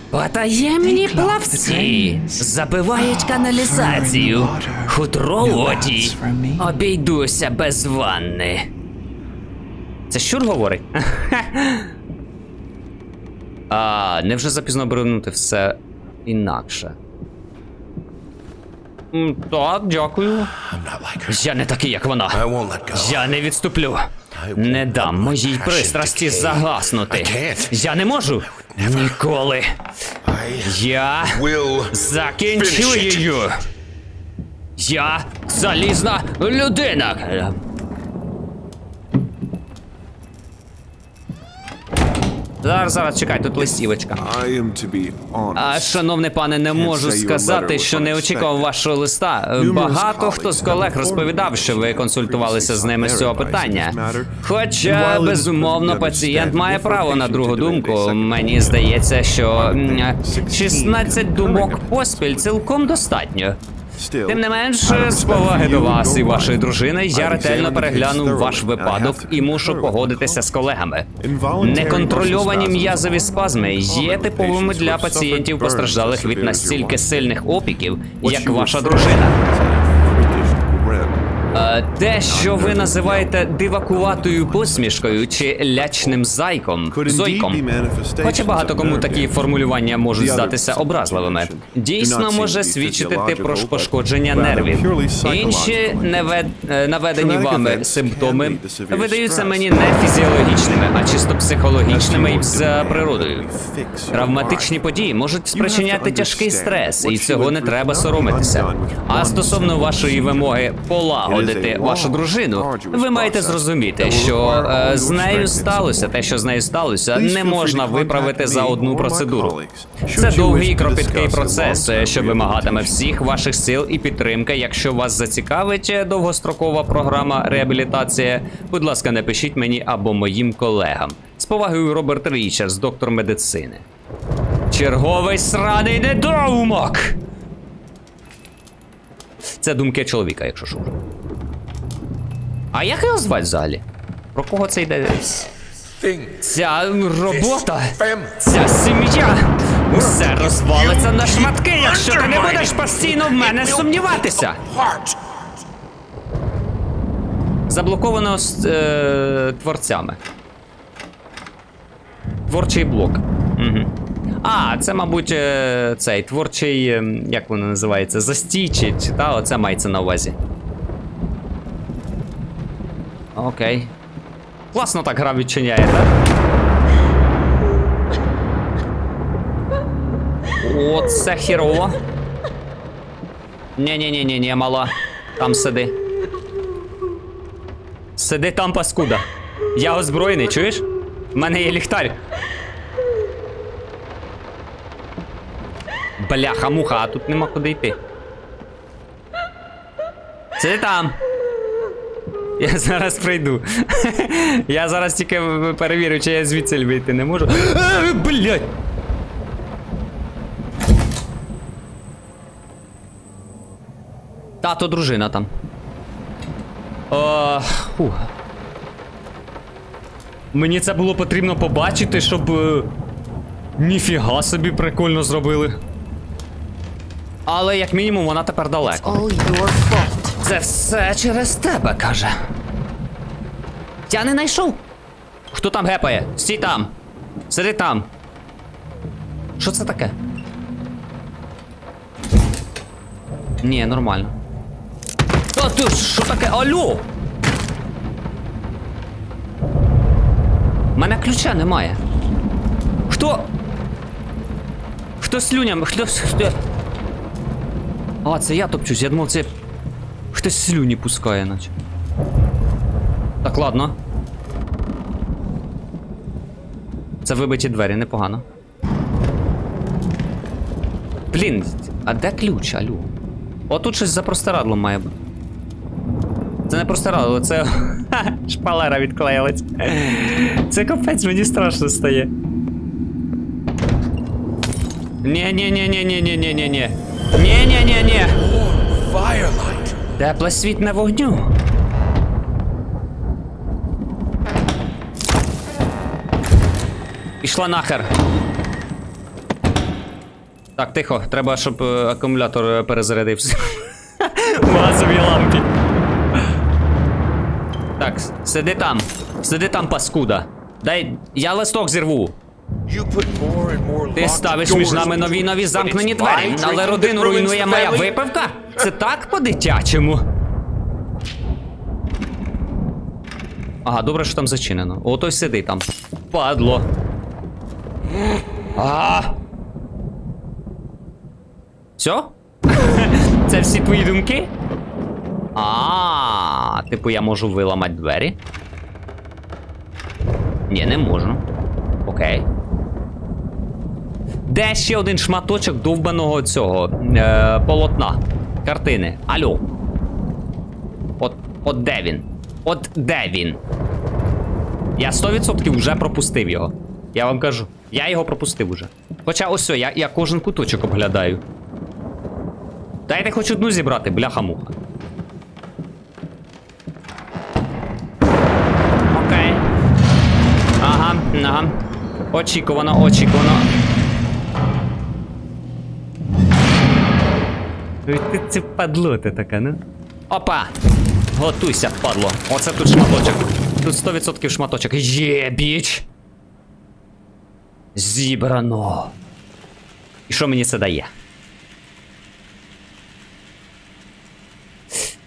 Потаємні плавці забивають каналізацію. Хутроводі. Обійдуся без ванни. Це щур говорить? А, невже запізно обернути все інакше? Так, дякую. Я не такий, як вона. Я не відступлю. Не дам моїй пристрасті загаснути. Я не можу. Ніколи. Я закінчу її. Я залізна людина. Зараз, чекай, тут листівочка. I am to be honest. Шановний пане, не можу сказати, що не очікував вашого листа. Багато хто з колег розповідав, що ви консультувалися з ними з цього питання. Хоча, безумовно, пацієнт має право на другу думку. Мені здається, що 16 думок поспіль цілком достатньо. Тим не менш, з поваги до вас і вашої дружини, я ретельно переглянув ваш випадок і мушу погодитися з колегами. Неконтрольовані м'язові спазми є типовими для пацієнтів, постраждалих від настільки сильних опіків, як ваша дружина. Те, що ви називаєте дивакуватою посмішкою чи лячним зойком, хоча багато кому такі формулювання можуть здатися образливими, дійсно може свідчити про пошкодження нервів. Інші наведені вами симптоми видаються мені не фізіологічними, а чисто психологічними і за природою. Травматичні події можуть спричиняти тяжкий стрес, і цього не треба соромитися. А стосовно вашої вимоги полагодити вашу дружину, ви маєте зрозуміти, що з нею сталося те, що з нею сталося, не можна виправити за одну процедуру. Це довгий і кропіткий процес, що вимагатиме всіх ваших сил і підтримки. Якщо вас зацікавить довгострокова програма реабілітації, будь ласка, напишіть мені або моїм колегам. З повагою, Роберт Річардс, доктор медицини. Черговий сраний недоумок! Це думки чоловіка, якщо що. А як його звати взагалі? Про кого це йде? Ця робота, ця сім'я, усе розвалиться на шматки, якщо ти не будеш постійно в мене сумніватися. Заблоковано творцями. Творчий блок. Угу. А, це, мабуть, цей творчий, як воно називається, застій, чи та, оце мається на увазі. Окей. Класно так гра відчиняє, так? О, це хірово. Ні, мала. Там сиди. Сиди там, паскуда. Я озброєний, чуєш? В мене є ліхтар. Бляха-муха, а тут нема куди йти. Сиди там. Я зараз прийду. Я зараз тільки перевірю, чи я звідси вийти не можу. Блядь! Тато, дружина там. Мені це було потрібно побачити, щоб... Ніфіга собі прикольно зробили. Але як мінімум вона тепер далеко. Це все через тебе, каже. Я не знайшов. Хто там гепає? Стій там. Сиди там. Що це таке? Ні, нормально. Та ти, що таке? Алло! У мене ключа немає. Хто? Хто слюням? Хто? А, це я топчусь, я думав, це... Хтось слюні пускає, наче. Так, ладно. Це вибиті двері, непогано. Блін, а де ключ, алло? О, тут щось за простирадлом має бути. Це не простирадло, це... Шпалера відклеїлась. Це капець, мені страшно стає. Ні-ні-ні-ні-ні-ні-ні-ні. Ні-ні-ні-ні. Тепле світле вогню. Пішла нахер. Так, тихо, треба, щоб акумулятор перезарядився. В газовій лампі. Так, сиди там, паскуда. Дай, я листок зірву. Ти ставиш між нами нові замкнені двері, але родину руйнує моя випивка? Це так по-дитячому? Ага, добре, що там зачинено. Ото й сиди там. Падло. Все? Це всі твої думки? Типу я можу виламати двері? Ні, не можу. Окей. Де ще один шматочок довбаного цього полотна? Картини. Алло. От де він? От де він? Я 100% вже пропустив його. Я вам кажу. Я його пропустив уже. Хоча ось все, я кожен куточок обглядаю. Дайте хоч одну зібрати, бляха-муха. Окей. Ага. Очікувано. Ти це падло ти таке, ну? Опа! Готуйся, падло. Оце тут шматочок. Тут 100% шматочок. Є, біч! Зібрано. І що мені це дає?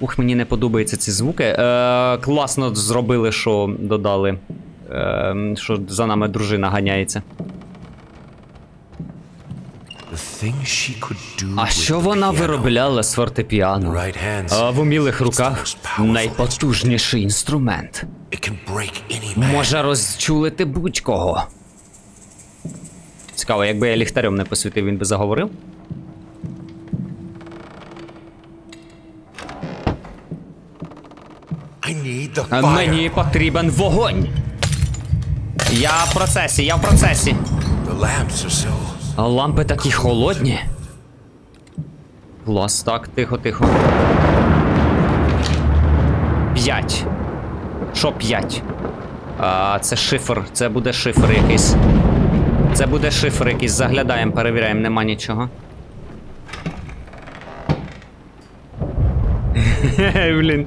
Ух, мені не подобаються ці звуки. Класно зробили, що додали. Що за нами дружина ганяється. А що вона виробляла з фортепіано? А в умілих руках найпотужніший інструмент. Може розчулити будь-кого. Цікаво, якби я ліхтарем не посвітив, він би заговорив? Мені потрібен вогонь. Я в процесі. А лампи такі холодні. Клас, так, тихо. 5. Що 5? Це шифр, це буде шифр якийсь. Заглядаємо, перевіряємо, нема нічого. Блін,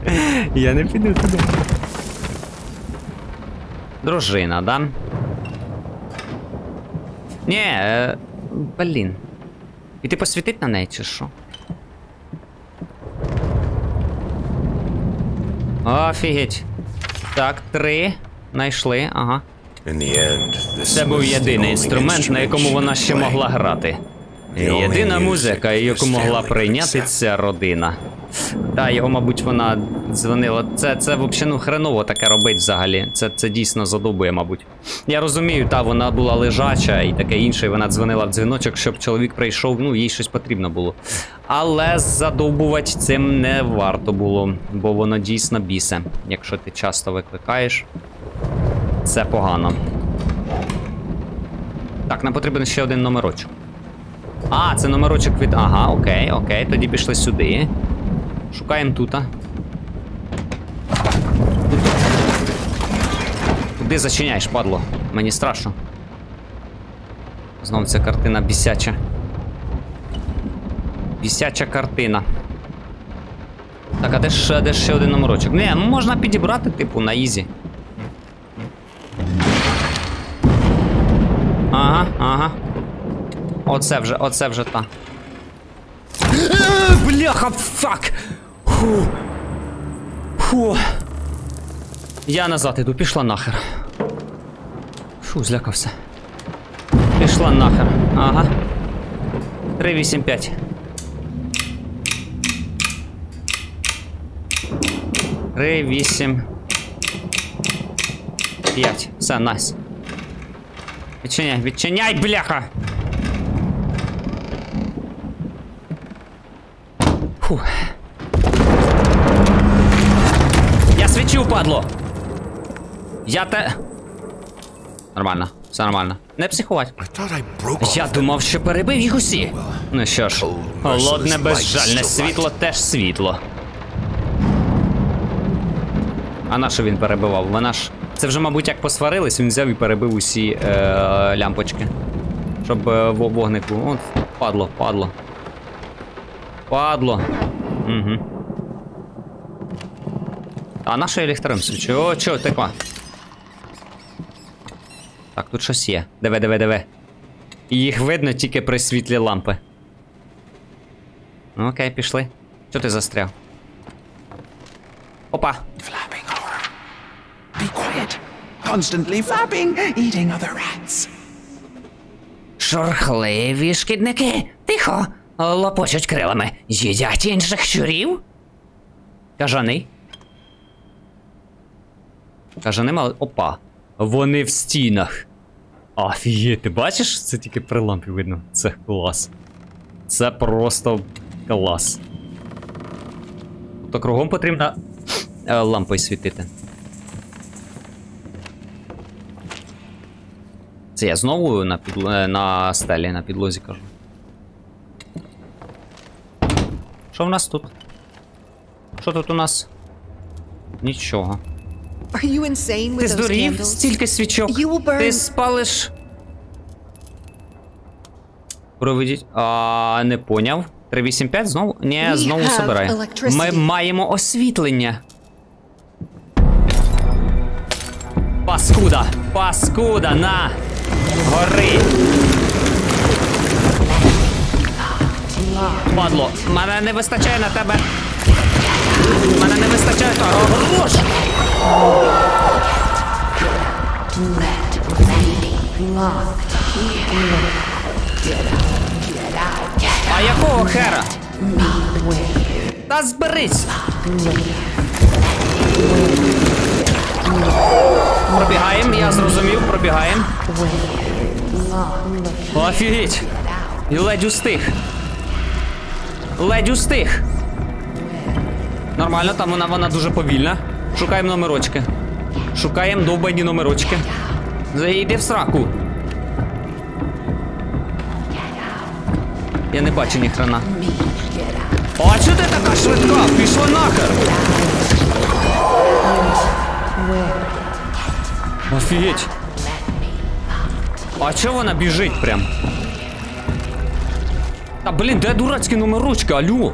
я не піду туди. Дружина, да? Ні, блін. І ти посвітить на неї, чи що? Офігеть. Так, 3. Найшли, ага. Це був єдиний інструмент, на якому вона ще могла грати. Єдина музика, яку могла прийняти ця родина. Та, його, мабуть, вона дзвонила. Це взагалі, ну, хреново таке робить взагалі. Це дійсно задобує, мабуть. Я розумію, та, вона була лежача і таке інше, і вона дзвонила в дзвіночок, щоб чоловік прийшов, ну, їй щось потрібно було. Але задовбувати цим не варто було, бо воно дійсно бісе. Якщо ти часто викликаєш, це погано. Так, нам потрібен ще один номерочок. А, це номерочок від... Ага, окей, тоді пішли сюди. Шукаємо тут. Куди зачиняєш, падло? Мені страшно. Знову ця картина бісяча. Бісяча картина. Так, а де ще один номерочок? Не, ну можна підібрати, типу, на ізі. Ага. Оце вже та. Бляха, фак! Фу. Я назад іду, пішла нахер. Фу, злякався. Пішла нахер. Ага. 385. 385. Все, найс. Відчиняй, бляха! Фу. Я свічу, падло! Нормально, все нормально. Не психувати. Я думав, що перебив їх усі. Ну що ж, холодне безжальне світло теж світло. А на що він перебивав? Вона ж... Це вже, мабуть, як посварились, він взяв і перебив усі лямпочки. Щоб вогнику... От, падло. Угу. А на що я ліхтарем свічу? О, чого, текла? Так, тут щось є. Диви. Їх видно тільки при світлі лампи. Ну, окей, пішли. Чого ти застряв? Опа. Be quiet. Constantly flapping, eating other rats. Шорхливі шкідники. Тихо. Лопочуть крилами. Їдять інших щурів? Кажани. Кажани мали... Опа. Вони в стінах. Офігеть, ти бачиш? Це тільки при лампі видно. Це клас. Це просто клас. То кругом потрібно лампою світити. Це я знову на стелі, на підлозі кажу. Що в нас тут? Що тут у нас? Нічого. Ти здурів? Стільки свічок. Ти спалиш. Проведіть. Не поняв. 385 знову? Ні, знову собирає. Ми маємо освітлення. Паскуда! Паскуда! На! Гори! Падло! Мене не вистачає на тебе! Мене не вистачає того грош! А якого хера? Та зберись! Пробігаємо, я зрозумів, пробігаємо. Офігеть! І ледь устиг. Ледь устиг. Нормально, там вона дуже повільна. Шукаємо номерочки. Шукаємо довбані номерочки. Зайди в сраку. Я не бачу ні хрена. О, а чого ти така швидка? Пішла нахер! Офігеть. А чого вона біжить прям? Та блін, де дурацькі номерочки, алло?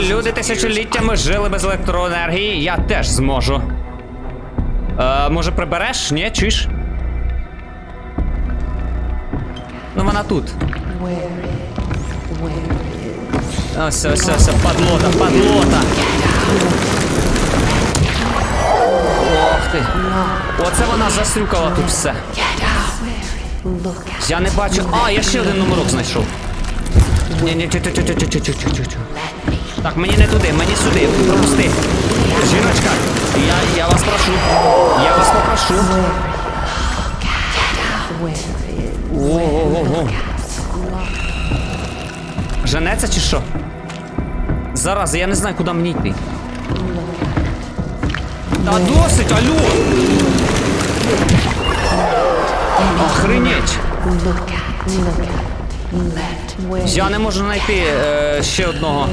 Люди тисячоліттями жили без електроенергії, я теж зможу. Може прибереш? Ні, чуєш? Ну вона тут. Ось, падлота, падлота. Ох ти. Оце вона застрюкала тут все. Я не бачу. Я ще один номерок знайшов. Ні, Так, мені не туди, мені сюди, пропусти. Жіночка, я вас прошу. Я вас попрошу. Ого. Женеться чи що? Зараз, я не знаю, куди мені йти. Та досить, алло! Охренеть! Я не можу знайти ще одного.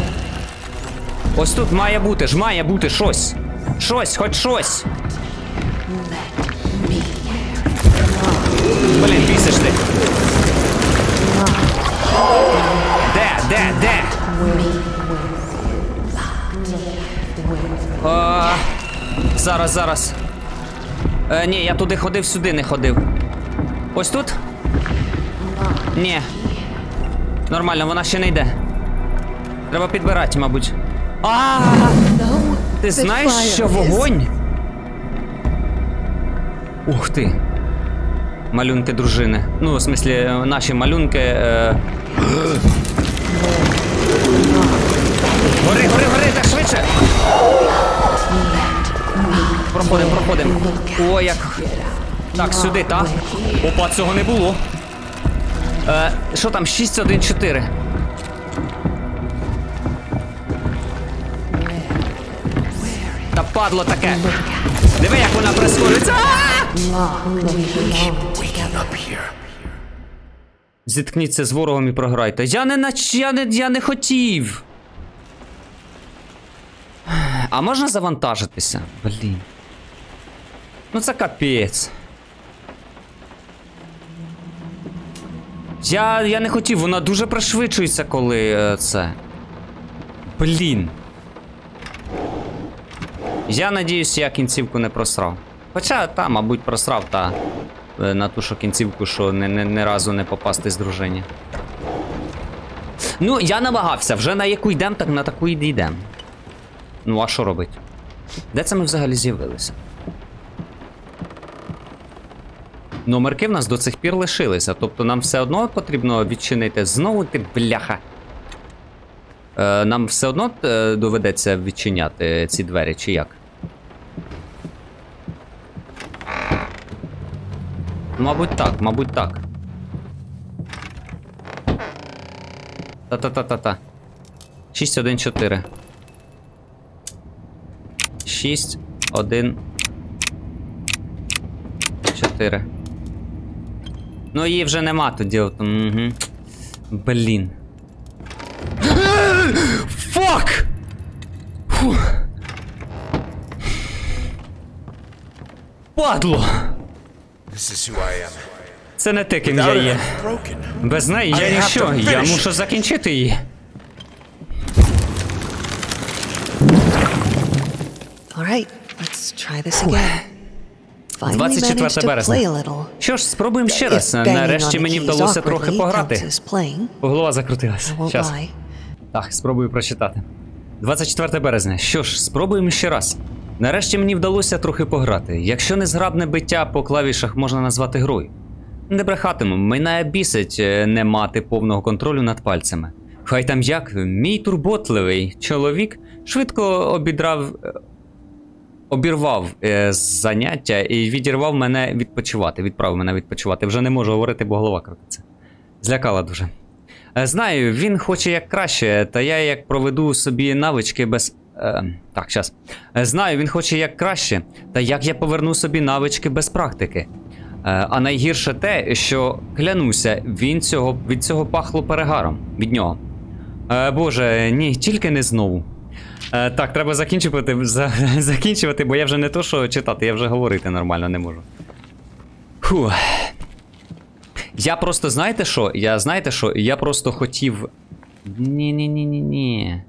Ось тут має бути щось. Щось, хоч щось. Блін, пісиш ти. Де? Зараз. Ні, я туди ходив, сюди не ходив. Ось тут? Ні. Нормально, вона ще не йде. Треба підбирати, мабуть. Ти знаєш, що вогонь? Ух ти. Малюнки дружини. Ну, в смислі, наші малюнки. Гори, так швидше! Проходимо. О, як. Так, сюди, так? Опа, цього не було. Що там? 614. Та падло таке. Диви, як вона прискорюється. Зіткніться з ворогом і програйте. Я не хотів. А можна завантажитися? Блін. Ну це капець. Я не хотів, вона дуже пришвидшується, коли це. Блін. Я надіюсь, я кінцівку не просрав. Хоча, мабуть, просрав, на ту, що кінцівку, що ні разу не попасти з дружині. Ну, я намагався, вже на яку йдемо, так на таку і йдемо. Ну, а що робить? Де це ми взагалі з'явилися? Номерки в нас до цих пір лишилися, тобто нам все одно потрібно відчинити. Знову ти, бляха. Нам все одно доведеться відчиняти ці двері, чи як? Мабуть так, мабуть так. Та-та-та-та-та. 6-1-4. 6-1-4. Ну її вже нема тоді. Угу. Блін. Фак! Падло! Це не те, ким я є. Без неї я ніщо. Я мушу закінчити її. All right, let's try this again. Finally 24 managed to березня. play a little. Що ж, спробуємо ще раз. If banging Нарешті on the мені keys вдалося трохи awkwardly пограти. counts as playing, Голова закрутилась. I won't Щас. lie. Так, спробую прочитати. 24 березня. Що ж, спробуємо ще раз. Нарешті мені вдалося трохи пограти. Якщо незграбне биття по клавішах можна назвати грою. Не брехатиму, мене бісить не мати повного контролю над пальцями. Хай там як, мій турботливий чоловік швидко обірвав заняття і відірвав мене відпочивати. Відправив мене відпочивати. Вже не можу говорити, бо голова крутиться. Злякала дуже. Знаю, він хоче як краще, та я як проведу собі навички без... Так, щас. Знаю, він хоче як краще, та як я поверну собі навички без практики. А найгірше те, що, клянуся, від цього пахло перегаром. Від нього. Боже, ні, тільки не знову. Так, треба закінчувати, бо я вже не то, що читати, я вже говорити нормально не можу. Фух. Я просто, знаєте що? Я просто хотів... Ні.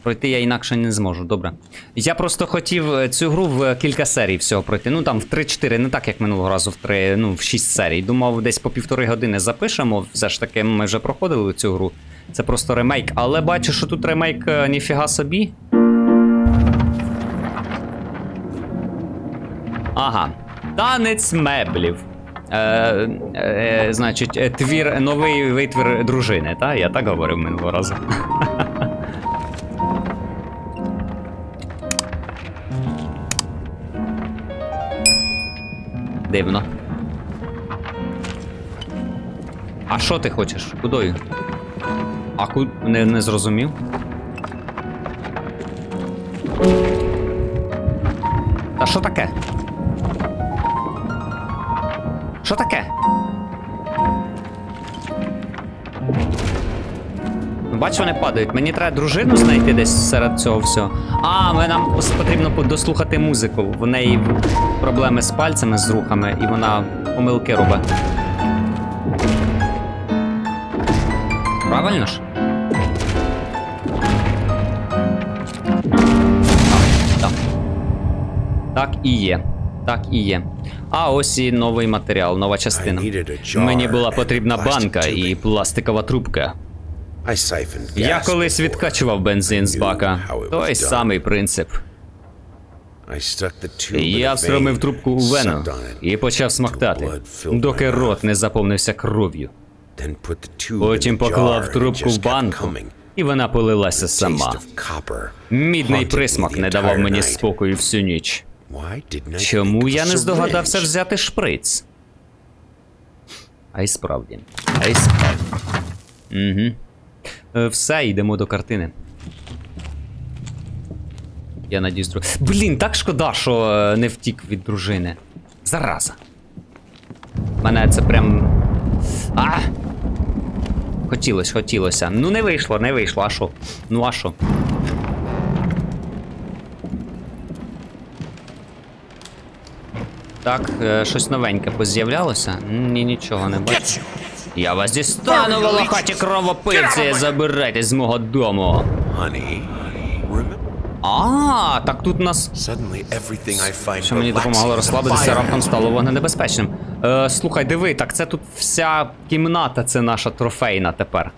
Пройти я інакше не зможу, добре. Я просто хотів цю гру в кілька серій всього пройти. Ну там в 3-4, не так як минулого разу в 6 серій. Думав, десь по 1,5 години запишемо. Все ж таки, ми вже проходили цю гру. Це просто ремейк. Але бачу, що тут ремейк ніфіга собі. Ага. Танець меблів. Значить, новий витвір дружини, та? Я так говорив минулого разу. Дивно. А що ти хочеш? Кудою? А не зрозумів? Та що таке? Що таке? Бачу, вони падають. Мені треба дружину знайти десь серед цього всього. Нам потрібно дослухати музику. В неї проблеми з пальцями, з рухами, і вона помилки робить. Правильно ж? Так. Так і є. Так і є. А ось і новий матеріал, нова частина. Мені була потрібна банка і пластикова трубка. Я колись відкачував бензин з бака. Той самий принцип. Я встромив трубку у вену і почав смоктати, доки рот не заповнився кров'ю. Потім поклав трубку в банку, і вона полилася сама. Мідний присмак не давав мені спокою всю ніч. Чому я не здогадався взяти шприц? А й справді. Угу. Все, йдемо до картини. Я надіюсь, блін, так шкода, що не втік від дружини. Зараза. Мене це прям... Хотілося. Ну не вийшло, а що? Ну а що? Так, щось новеньке поз'являлося? Ні, нічого не бачу. Я вас дістану, волохаті кровопивці, забирайтесь з мого дому. Так тут нас... Що мені допомагало розслабитися, раптом стало вогненебезпечним. Слухай, диви, так це тут вся кімната, це наша трофейна тепер.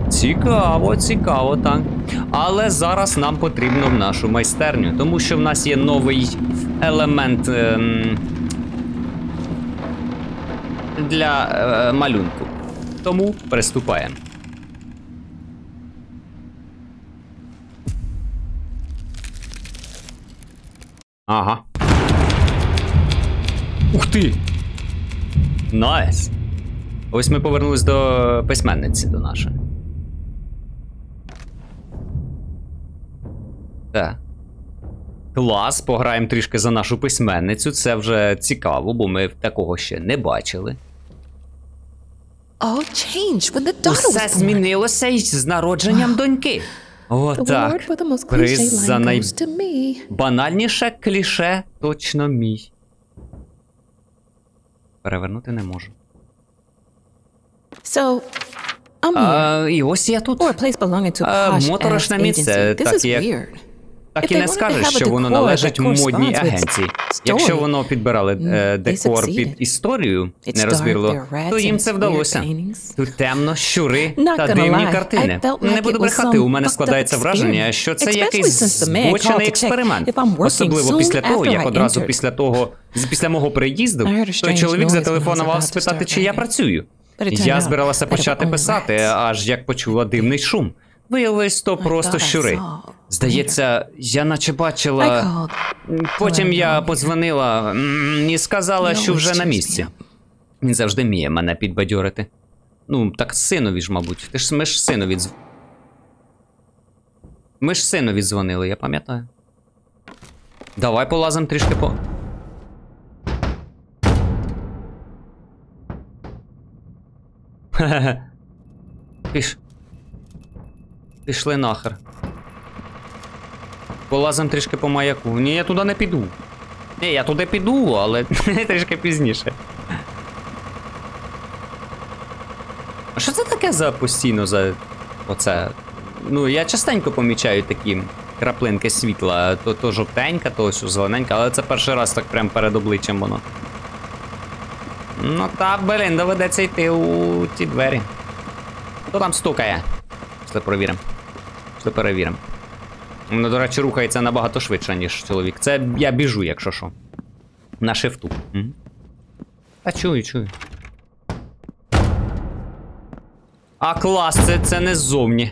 Цікаво, так. Але зараз нам потрібно в нашу майстерню, тому що в нас є новий елемент для малюнку. Тому приступаємо. Ага. Ух ти! Найс! Ось ми повернулись до письменниці, до нашої. Так. Клас, пограємо трішки за нашу письменницю. Це вже цікаво, бо ми такого ще не бачили. All changed when the daughter Усе was born. змінилося із з народженням доньки. The Отак. reward for the most Приз cliché за line goes to me. найбанальніше кліше точно мій. Перевернути не можу. So, I'm here. І ось я тут. Or a place belonging to a posh Моторошне ass місце, agency. This так is як... weird. Так If і they не wanted to скажеш, have a що воно decor належить that модній corresponds with агенції. story, Якщо воно підбирали декор succeeded. під історію It's нерозбірливо, dark, there are то їм rats це and вдалося. weird paintings. Тут темно, щури Not та gonna дивні lie, картини. I felt Не like буду it was брехати, у мене some складається fucked up враження, experiment. що це Especially якийсь since the man called збочений to check експеримент. if I'm working Особливо soon після того, after як I одразу entered. після мого приїзду, I heard a той strange чоловік noise when I was зателефонував about to спитати, start чи я writing. працюю. But it turned Я out збиралася that it почати were only писати, rats. аж як почула дивний шум. Виявилось, то просто thought I щури. saw Здається, я наче I бачила... called. Потім я подзвонила і сказала, You що вже always на cheers me місці. up. Він завжди вміє мене підбадьорити. Ну, так синові ж, мабуть. Ми ж синові дзвонили, я пам'ятаю. Давай полазим трішки по... Хе-хе. Пішли нахер. Полазим трішки по маяку. Ні, я туди не піду. Ні, я туди піду, але трішки пізніше. А що це таке за постійно за оце? Ну, я частенько помічаю такі краплинки світла. То жовтенька, то зелененька, але це перший раз так прям перед обличчям воно. Ну так, блін, доведеться йти у ті двері. Хто там стукає? Пішли провіримо. Пішли перевіримо. Воно, до речі, рухається набагато швидше, ніж чоловік. Це я біжу, якщо що. На шифту. Та чую. А клас, це не ззовні.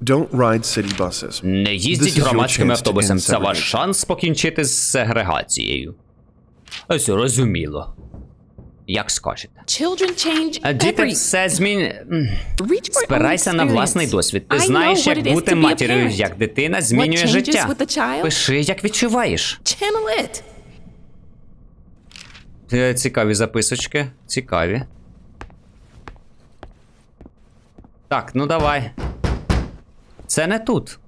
Don't ride city buses. Не This їздіть is your громадським chance to автобусом. end Це ваш segregation. шанс покінчити з сегрегацією. Ось, розуміло. Як скажете. Children change А діти every... все змінює. Reach for your own Спирайся на experience. власний досвід. Ти I знаєш, know what як it is бути to be a матір'ю, parent. як дитина What змінює changes життя. with the child? Пиши, як відчуваєш. Channel it. Цікаві записочки. Цікаві. Так, ну давай. Це не тут.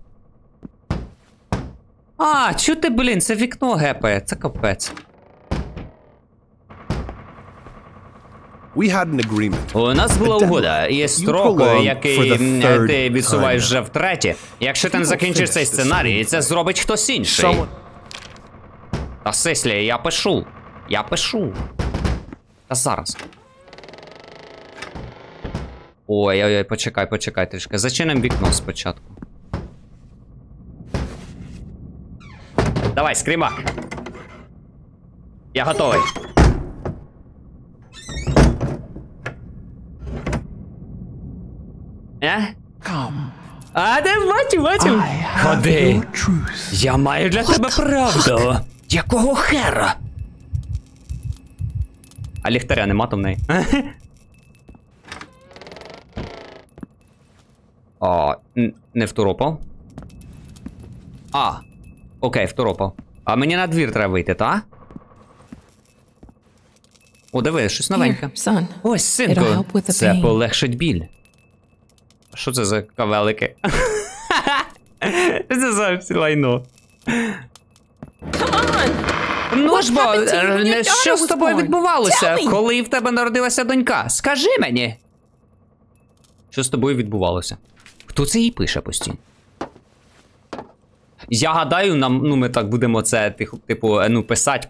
А, чути, блін, це вікно гепає. Це капець. We had an agreement. У нас була угода. Є строк, prolong який for the third ти відсуваєш time. вже втретє. Якщо ти не закінчиш цей сценарій, це зробить хтось інший. Someone... Та Сеслі, я пишу. Та зараз. Ой, почекай трішки. Зачинимо вікно спочатку. Давай, скрімак. Я готовий. А, де бачу. Ходи. Я маю для тебе правду. Якого хера? А ліхтаря нема там в неї. Не второпав. Окей, второпав. А мені на двір треба вийти, та? О, диви, щось новеньке. Here, son. Ось, It'll синку, help with the це pain. полегшить біль. Що це за кавелики? Що це за лайно? Come on. Ну ж бо, happened to you when your daughter що з was тобою born? відбувалося, Tell me. коли в тебе народилася донька? Скажи мені. Що з тобою відбувалося? Хто це їй пише постійно? Я гадаю, ми так будемо це, типу, писать,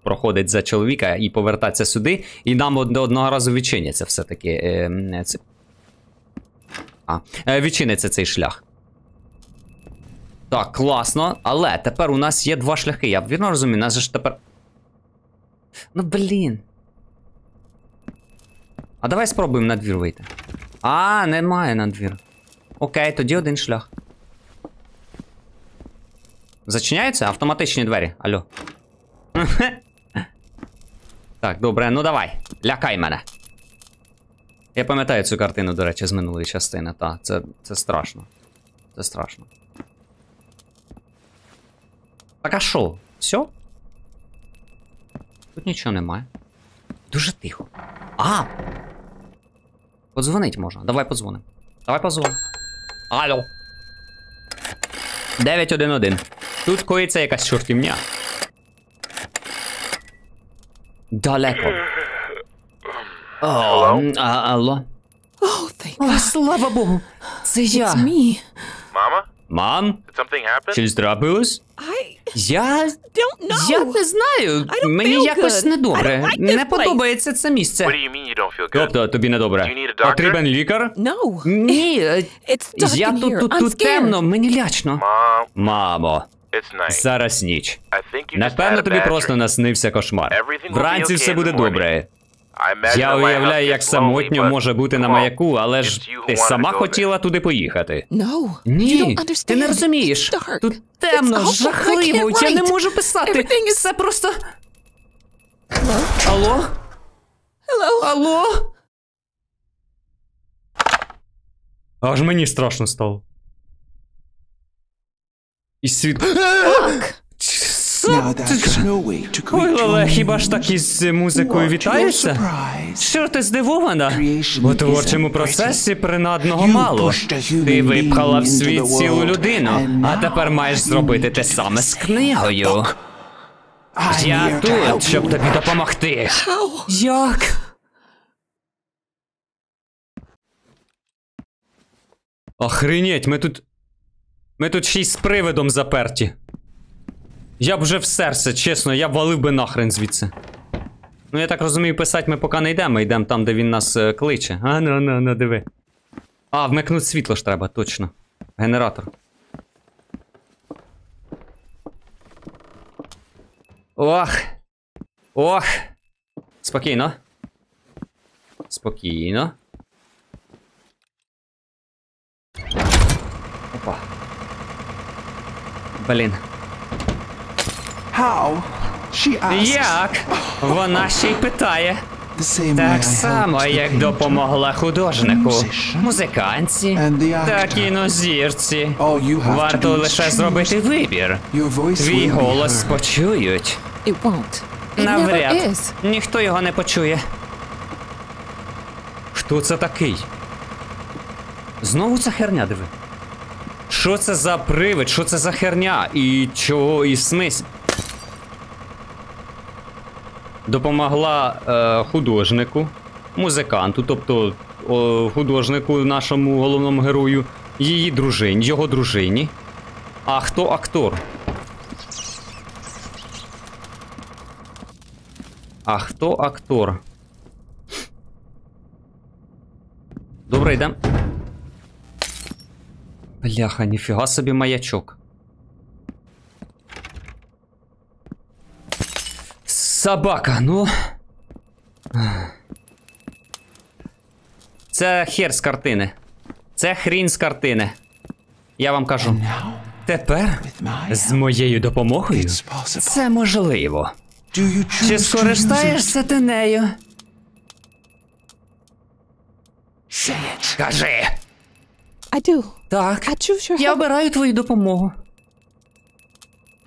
проходить за чоловіка і повертатися сюди, і нам одного разу відчиняться все-таки. Відчиниться цей шлях. Так, класно, але тепер у нас є два шляхи. Я вірно розумію, нас же ж тепер... Ну, блін. А давай спробуємо на двір вийти. Немає на двір. Окей, тоді один шлях. Зачиняються? Автоматичні двері. Алло. Так, добре, ну давай. Лякай мене. Я пам'ятаю цю картину, до речі, з минулої частини. Та, це страшно. Це страшно. Так а що? Все? Тут нічого немає. Дуже тихо. А! Подзвонить можна. Давай подзвонимо. Давай подзвонимо. Алло. 911. Тут коїться якась чортівня. Далеко. Алло. Oh, thank О, God. слава Богу. Це я. It's me. Mama? Мам? Did something happen? Щось трапилось? I don't know. Я не знаю. I don't Мені feel якось good. недобре. I don't like this Не подобається це місце. What do you mean you don't feel good? Тобто, тобі Do you недобре. need a doctor? Потрібен лікар? No. Ні, It's dark я in here. тут I'm scared. темно, мені лячно. Mom, Мамо, it's night. зараз ніч. I think you just Напевно, had a тобі bad просто dream. наснився кошмар. Everything will be Вранці okay все in буде the morning. добре. I imagine Я the уявляю, lighthouse як gets самотньо lonely, може but бути на come on. маяку, але It's ж you who ти wanted сама to go хотіла туди поїхати. No. You Ні, don't understand. ти не розумієш. It's dark. Тут темно, It's awful. I жахливо, can't я не write. можу писати. Everything is- Це просто... Hello? Алло? Hello? Алло? Аж мені страшно стало. І світ... Now that's no way to Ой, greet але you. хіба ж так із музикою What, you're вітаєшся? surprised. Що ти здивована? Creation У творчому isn't процесі принадного You мало. pushed a human Ти випхала в being into світ the цілу world, людину, and а тепер now маєш you зробити need те to саме do з the same. книгою. Look, I'm Я here to help тут, щоб you. тобі допомогти. How? Як? Охренеть, ми тут ще й з привидом заперті. Я б вже в серце, чесно, я б валив би нахрен звідси. Ну, я так розумію, писати ми поки не йдемо, ми йдемо там, де він нас кличе. А, ну, диви. А, вмикнути світло ж треба, точно. Генератор. Ох. Ох. Спокійно. Спокійно. Опа. Блін. How? She asks. Як? Вона ще й питає. The same way I Так helped само, the як painter. допомогла художнику, Musician. музиканці And the actor. та кінозірці. All you have to Варто do is лише choose. зробити вибір. Your voice Твій will be голос heard. почують. It won't. It never Навряд. is. Ніхто його не почує. Хто це такий? Знову ця херня, диви. Що це за привид? Що це за херня? І чого, і смисл? Допомогла художнику, музиканту, тобто художнику, нашому головному герою, її дружині, його дружині. А хто актор? А хто актор? Добре, йдем. Бляха, ніфіга собі маячок. Собака, ну. Це хер з картини. Це хрінь з картини. Я вам кажу. Now, Тепер with my з моєю допомогою it's possible. це можливо. Do you choose Чи to use it? скористаєшся ти нею? Say it. Кажи. I do. Так. I choose your Я help. обираю твою допомогу.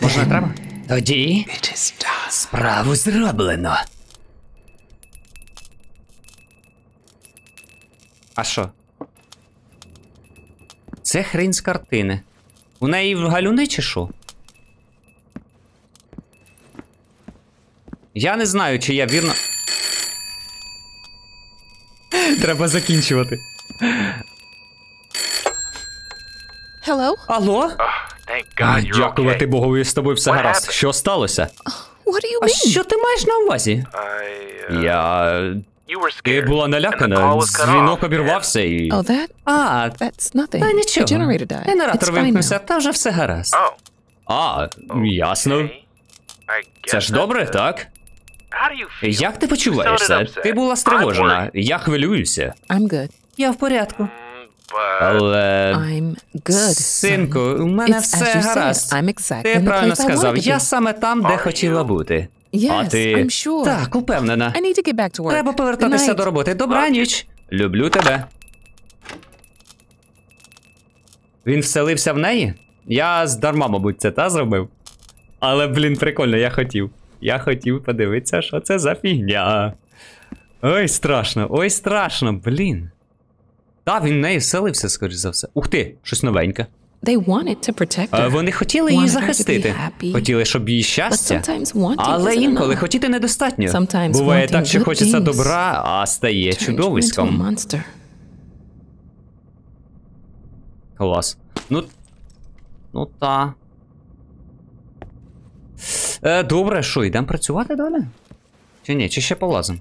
Може, не треба? Тоді It is done. справу зроблено. А що? Це хрінь з картини. У неї галюни чи що? Я не знаю, чи я вірно. Треба закінчувати. Hello? Алло? Thank God you're Дякувати okay. Богові, з тобою все What гаразд. happened? Що сталося? What do you А mean? що ти маєш на увазі? Я... You were Ти scared. була and the call налякана, was cut дзвінок off, обірвався і... Oh, that? А, That's nothing. та нічого. The generator died. Генератор It's fine вимкнувся, now. та вже все гаразд. Oh, А, ясно. okay. I Це guess ж добре, that's it. так? How do you feel? Як ти You почуваєшся? sounded upset. Ти була I'm стривожена. worried. Я хвилююся. I'm good. Я в порядку. Але... I'm good. Синку, у мене It's все as you said. гаразд. I'm exactly Ти in the правильно place I сказав, wanted to я be. саме там, де хотіла бути. А Yes, ти... I'm sure. Так, упевнена. I need to get back to work. Треба Good повертатися night. до роботи. Добраніч. Люблю тебе. Він вселився в неї? Я здарма, мабуть, це та зробив. Але, блін, прикольно, я хотів. Я хотів подивитися, що це за фігня. Ой, страшно, блін. Та, він в неї вселився, скоріш за все. Ух ти, щось новеньке. They wanted to protect her. Вони хотіли її Wanted her to be захистити. happy. Хотіли, щоб їй But щастя. sometimes wanting Але isn't інколи enough. хотіти недостатньо. Sometimes Буває wanting так, що good хочеться things добра, а стає Turns you into a чудовиськом. monster. Клас. Ну та. Добре, що, йдемо працювати далі? Чи ні, чи ще полазим?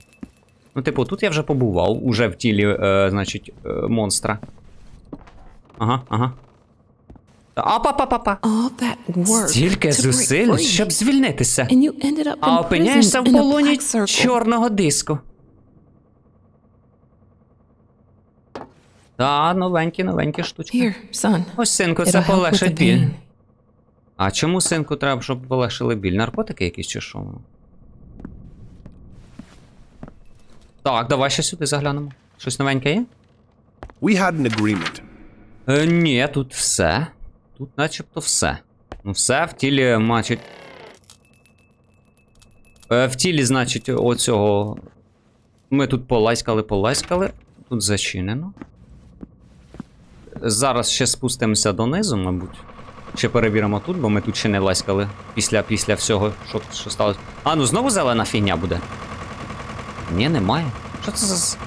Ну, типу, тут я вже побував, уже в тілі, значить, монстра. Ага. Апа. All that work Стільки to break зусиль, free. щоб звільнитися. And you ended up А in опиняєшся prison в in a полоні black circle. чорного диску. Та, новенькі штучки. Here, son. Ось, синку, It'll це help with полегшить the біль. pain. А чому, синку, треба, щоб полегшили біль? Наркотики якісь чи що? Так, давай ще сюди заглянемо. Щось новеньке є? We had an agreement. Ні, тут все. Тут начебто все. Ну все, в тілі, значить... В тілі, значить, оцього... Ми тут поласкали. Тут зачинено. Зараз ще спустимося донизу, мабуть. Ще перевіримо тут, бо ми тут ще не ласкали. Після всього, що сталося. А, ну знову зелена фігня буде. Ні, немає. Що це за...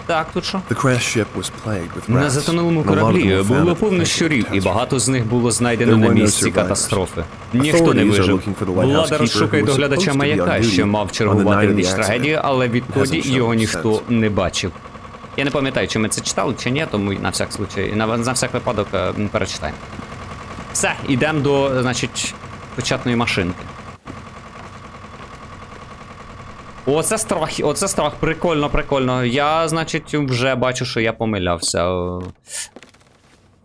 Так, тут що? The crash ship was plagued with На rats. затонулому and a lot of them кораблі were found було at the повно place of щурів, і catastrophe. багато з них було знайдено на There were no місці survivors. катастрофи. Ніхто не Authorities are вижив. looking for the Влада lighthouse розшукає keeper who was доглядача supposed to be маяка, on що duty мав on the чергувати night of в ніч the трагедії, accident. але відтоді Hasn't shown його up ніхто since. не бачив. Я не пам'ятаю, чи ми це читали, чи ні, тому на всяк случай, на всяк випадок перечитаємо. Все, йдемо до, значить, печатної машинки. Оце страх, прикольно. Я, значить, вже бачу, що я помилявся.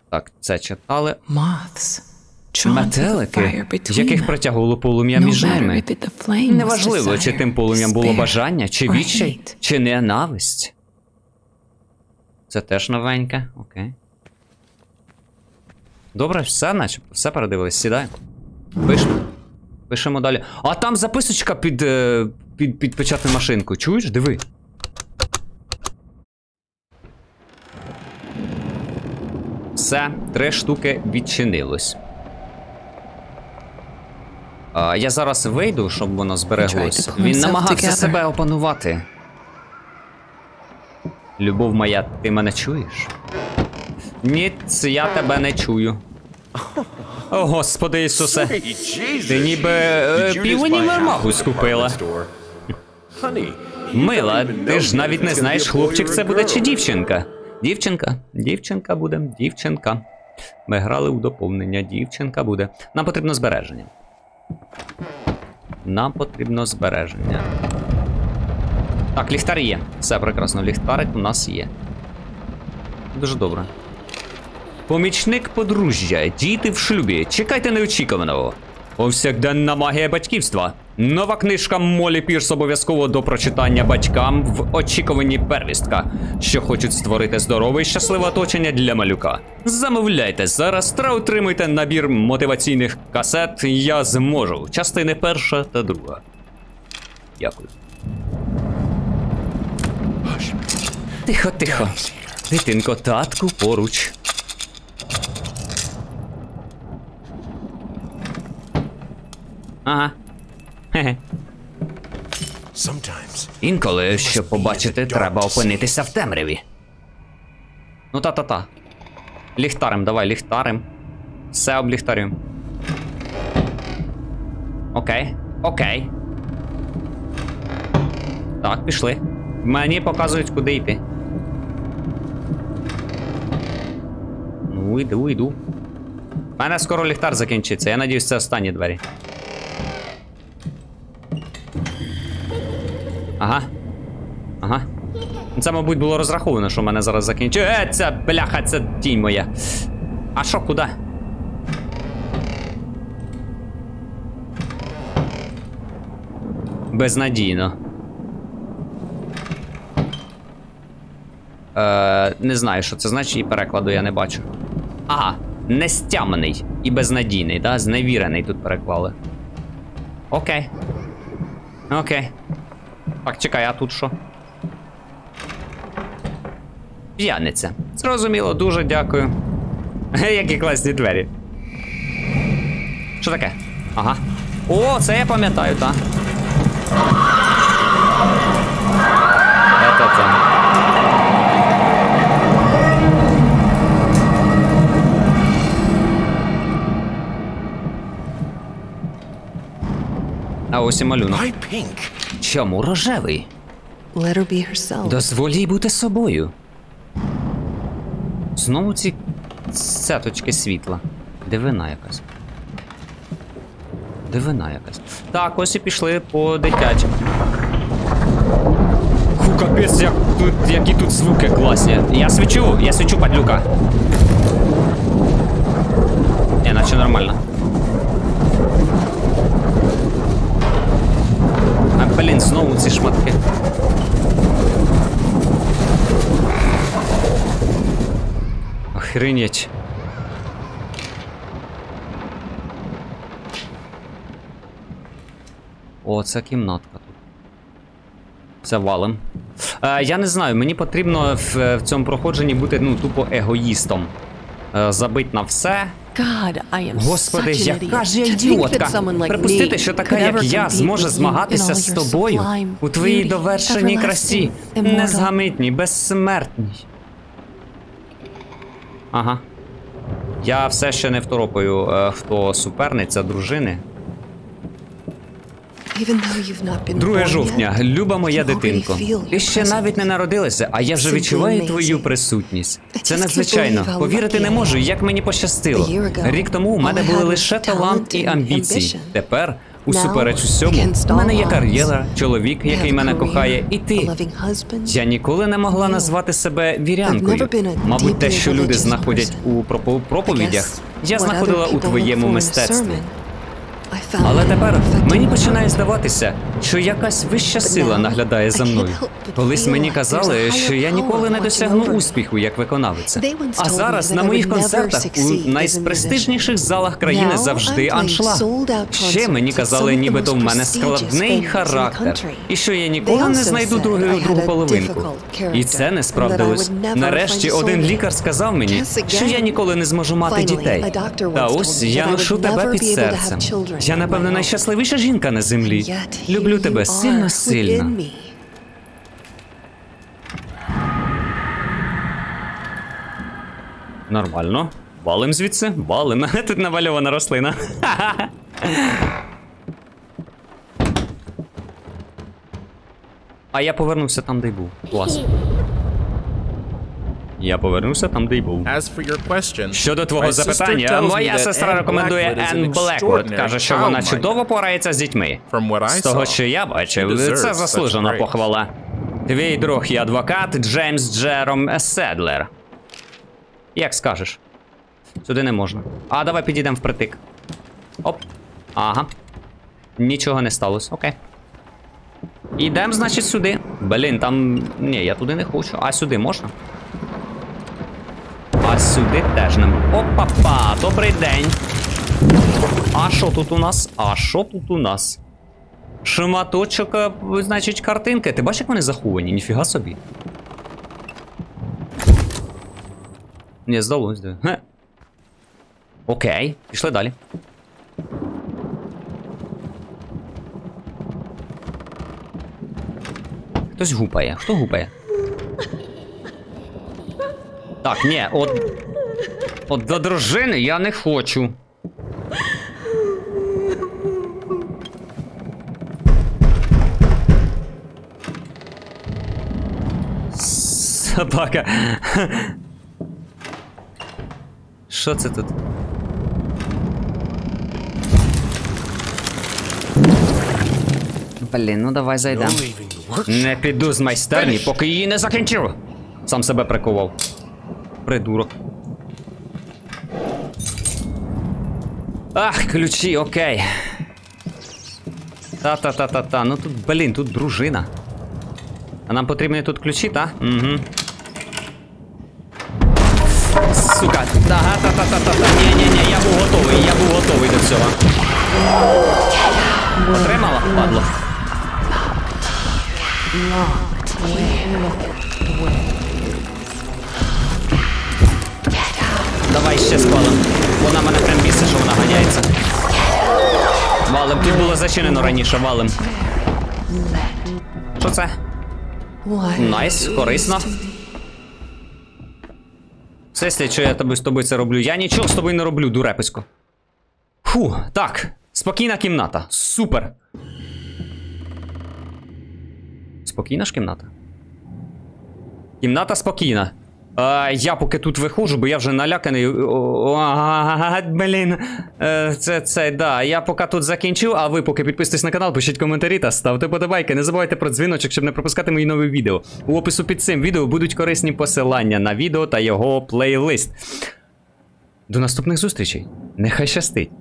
Так, це читали. Moths. Drawn to the Метелики, fire between яких them. притягувало полум'я No між matter ними. if it the flame was Неважливо, чи desire, тим полум'ям було despair, бажання, чи or відчай, hate. чи ненависть. Це теж новеньке, окей. Добре, все, начебто, все передивились, сідаємо. Пишемо далі. А там записочка під печатну машинку. Чуєш? Диви. Все, 3 штуки відчинилось. Я зараз вийду, щоб воно збереглося. Він намагався себе опанувати. Любов моя, ти мене чуєш? Ні, я тебе не чую. О, Господи Ісусе. Ти ніби півунівермагу скупила. Мила, ти ж навіть не знаєш, хлопчик це буде чи дівчинка. Дівчинка буде, дівчинка. Ми грали у доповнення, дівчинка буде. Нам потрібно збереження. Так, ліхтар є. Все прекрасно, ліхтарик у нас є. Дуже добре. Помічник подружжя, діти в шлюбі. Чекайте неочікуваного. Повсякденна магія батьківства. Нова книжка Молі Пірс обов'язково до прочитання батькам в очікуванні первістка, що хочуть створити здорове і щасливе оточення для малюка. Замовляйте зараз та отримуйте набір мотиваційних касет «Я зможу». Частини 1 та 2. Дякую. Тихо. Дитинко, татку поруч. Ага. Хе-хе. Інколи, щоб побачити, треба опинитися в темряві. Ну та-та-та. Ліхтарем, давай, ліхтарем. Все обліхтарюємо. Окей. Так, пішли. Мені показують, куди йти. Ну, йду. У мене скоро ліхтар закінчиться, я надіюсь, це останні двері. Ага. Це, мабуть, було розраховано, що в мене зараз закінчує. Це, бляха, це тінь моя. А що, куди? Безнадійно. Не знаю, що це значить, і перекладу я не бачу. Ага, нестямний і безнадійний, да? Зневірений тут переклали. Окей. Окей. Так, чекай, а тут що? П'яниця. Зрозуміло, дуже дякую. Які класні двері. Що таке? Ага. О, це я пам'ятаю, так. Це. А ось і малюнок. Чому рожевий? Let her be herself. Дозволь їй бути собою. Знову ці цяточки світла. Дивина якась. Дивина якась. Так, ось і пішли по дитячим. Фу, капець, які тут звуки класні. Я свічу, падлюка. Ні, наче нормально. А, блін, знову ці шматки. Охренеть. О, це кімнатка тут. Це валим. Я не знаю, мені потрібно в цьому проходженні бути, ну, тупо егоїстом. Забить на все. Господи, яка ж я ідіотка! Припустити, що така, як я, зможе змагатися з тобою у твоїй довершеній красі, незгамитній, безсмертній. Ага. Я все ще не второпаю, хто суперниця дружини. 2 жовтня, люба моя дитинко. Ти ще навіть не народилася, а я вже відчуваю твою присутність. Це надзвичайно. Повірити не можу, як мені пощастило. Рік тому у мене були лише талант і амбіції. Тепер, усупереч усьому, у мене є кар'єра, чоловік, який мене кохає, і ти. Я ніколи не могла назвати себе вірянкою. Мабуть, те, що люди знаходять у проповідях, я знаходила у твоєму мистецтві. Але тепер мені починає здаватися, що якась вища сила наглядає за мною. Колись мені казали, що я ніколи не досягну успіху як виконавиця. А зараз на моїх концертах у найпрестижніших залах країни завжди аншлаг. Ще мені казали, нібито в мене складний характер. І що я ніколи не знайду другу половинку. І це не справдилось. Нарешті один лікар сказав мені, що я ніколи не зможу мати дітей. Та ось я ношу тебе під серцем. Я, напевно, найщасливіша жінка на землі. Люблю тебе сильно-сильно. Нормально. Валим звідси, валим. Тут навальована рослина. А я повернувся там, де й був. Клас. Я повернувся там, де й був. Щодо твого запитання, моя сестра рекомендує Енн Блеквуд. Каже, що вона чудово порається з дітьми. З того, що я бачив, це заслужена похвала. Твій друг і адвокат Джеймс Джером Седлер. Як скажеш. Сюди не можна. А, давай підійдемо впритик. Оп. Ага. Нічого не сталося. Окей. Ідемо, значить, сюди. Блін, там... Ні, я туди не хочу. А сюди можна? А сюди теж не можна. Опа-па, добрий день. А що тут у нас? А що тут у нас? Шматочок, значить, картинки. Ти бачиш, як вони заховані? Ніфіга собі. Не, здалось, да. Хе. Окей, пішли далі. Хтось гупає. Хто гупає? Так, ні, от до дружини я не хочу. Собака. Що це тут? Блін, ну давай зайдемо. Не піду з майстерні, поки її не закінчу. Сам себе прикував. Придурок. Ах, ключі, окей. Та-та-та-та-та. Ну тут, блін, тут дружина. А нам потрібні тут ключі, та? Угу. Сука. Ага, та-та-та-та-та. Ні-ні-ні, я був готовий до цього. Отримала? Падло. Давай ще спалим. Вона мене прям бісить, що вона ганяється. Валим, тут було зачинено раніше, валим. Що це? Найс, корисно. Все, що я з тобою це роблю. Я нічого з тобою не роблю, дуреписько. Фу, так. Спокійна кімната. Супер. Спокійна ж кімната? Кімната спокійна. Я поки тут виходжу, бо я вже наляканий. Блін. Да. Я поки тут закінчу, а ви поки підписуйтесь на канал, пишіть коментарі та ставте подобайки. Не забувайте про дзвіночок, щоб не пропускати мої нові відео. У опису під цим відео будуть корисні посилання на відео та його плейлист. До наступних зустрічей. Нехай щастить.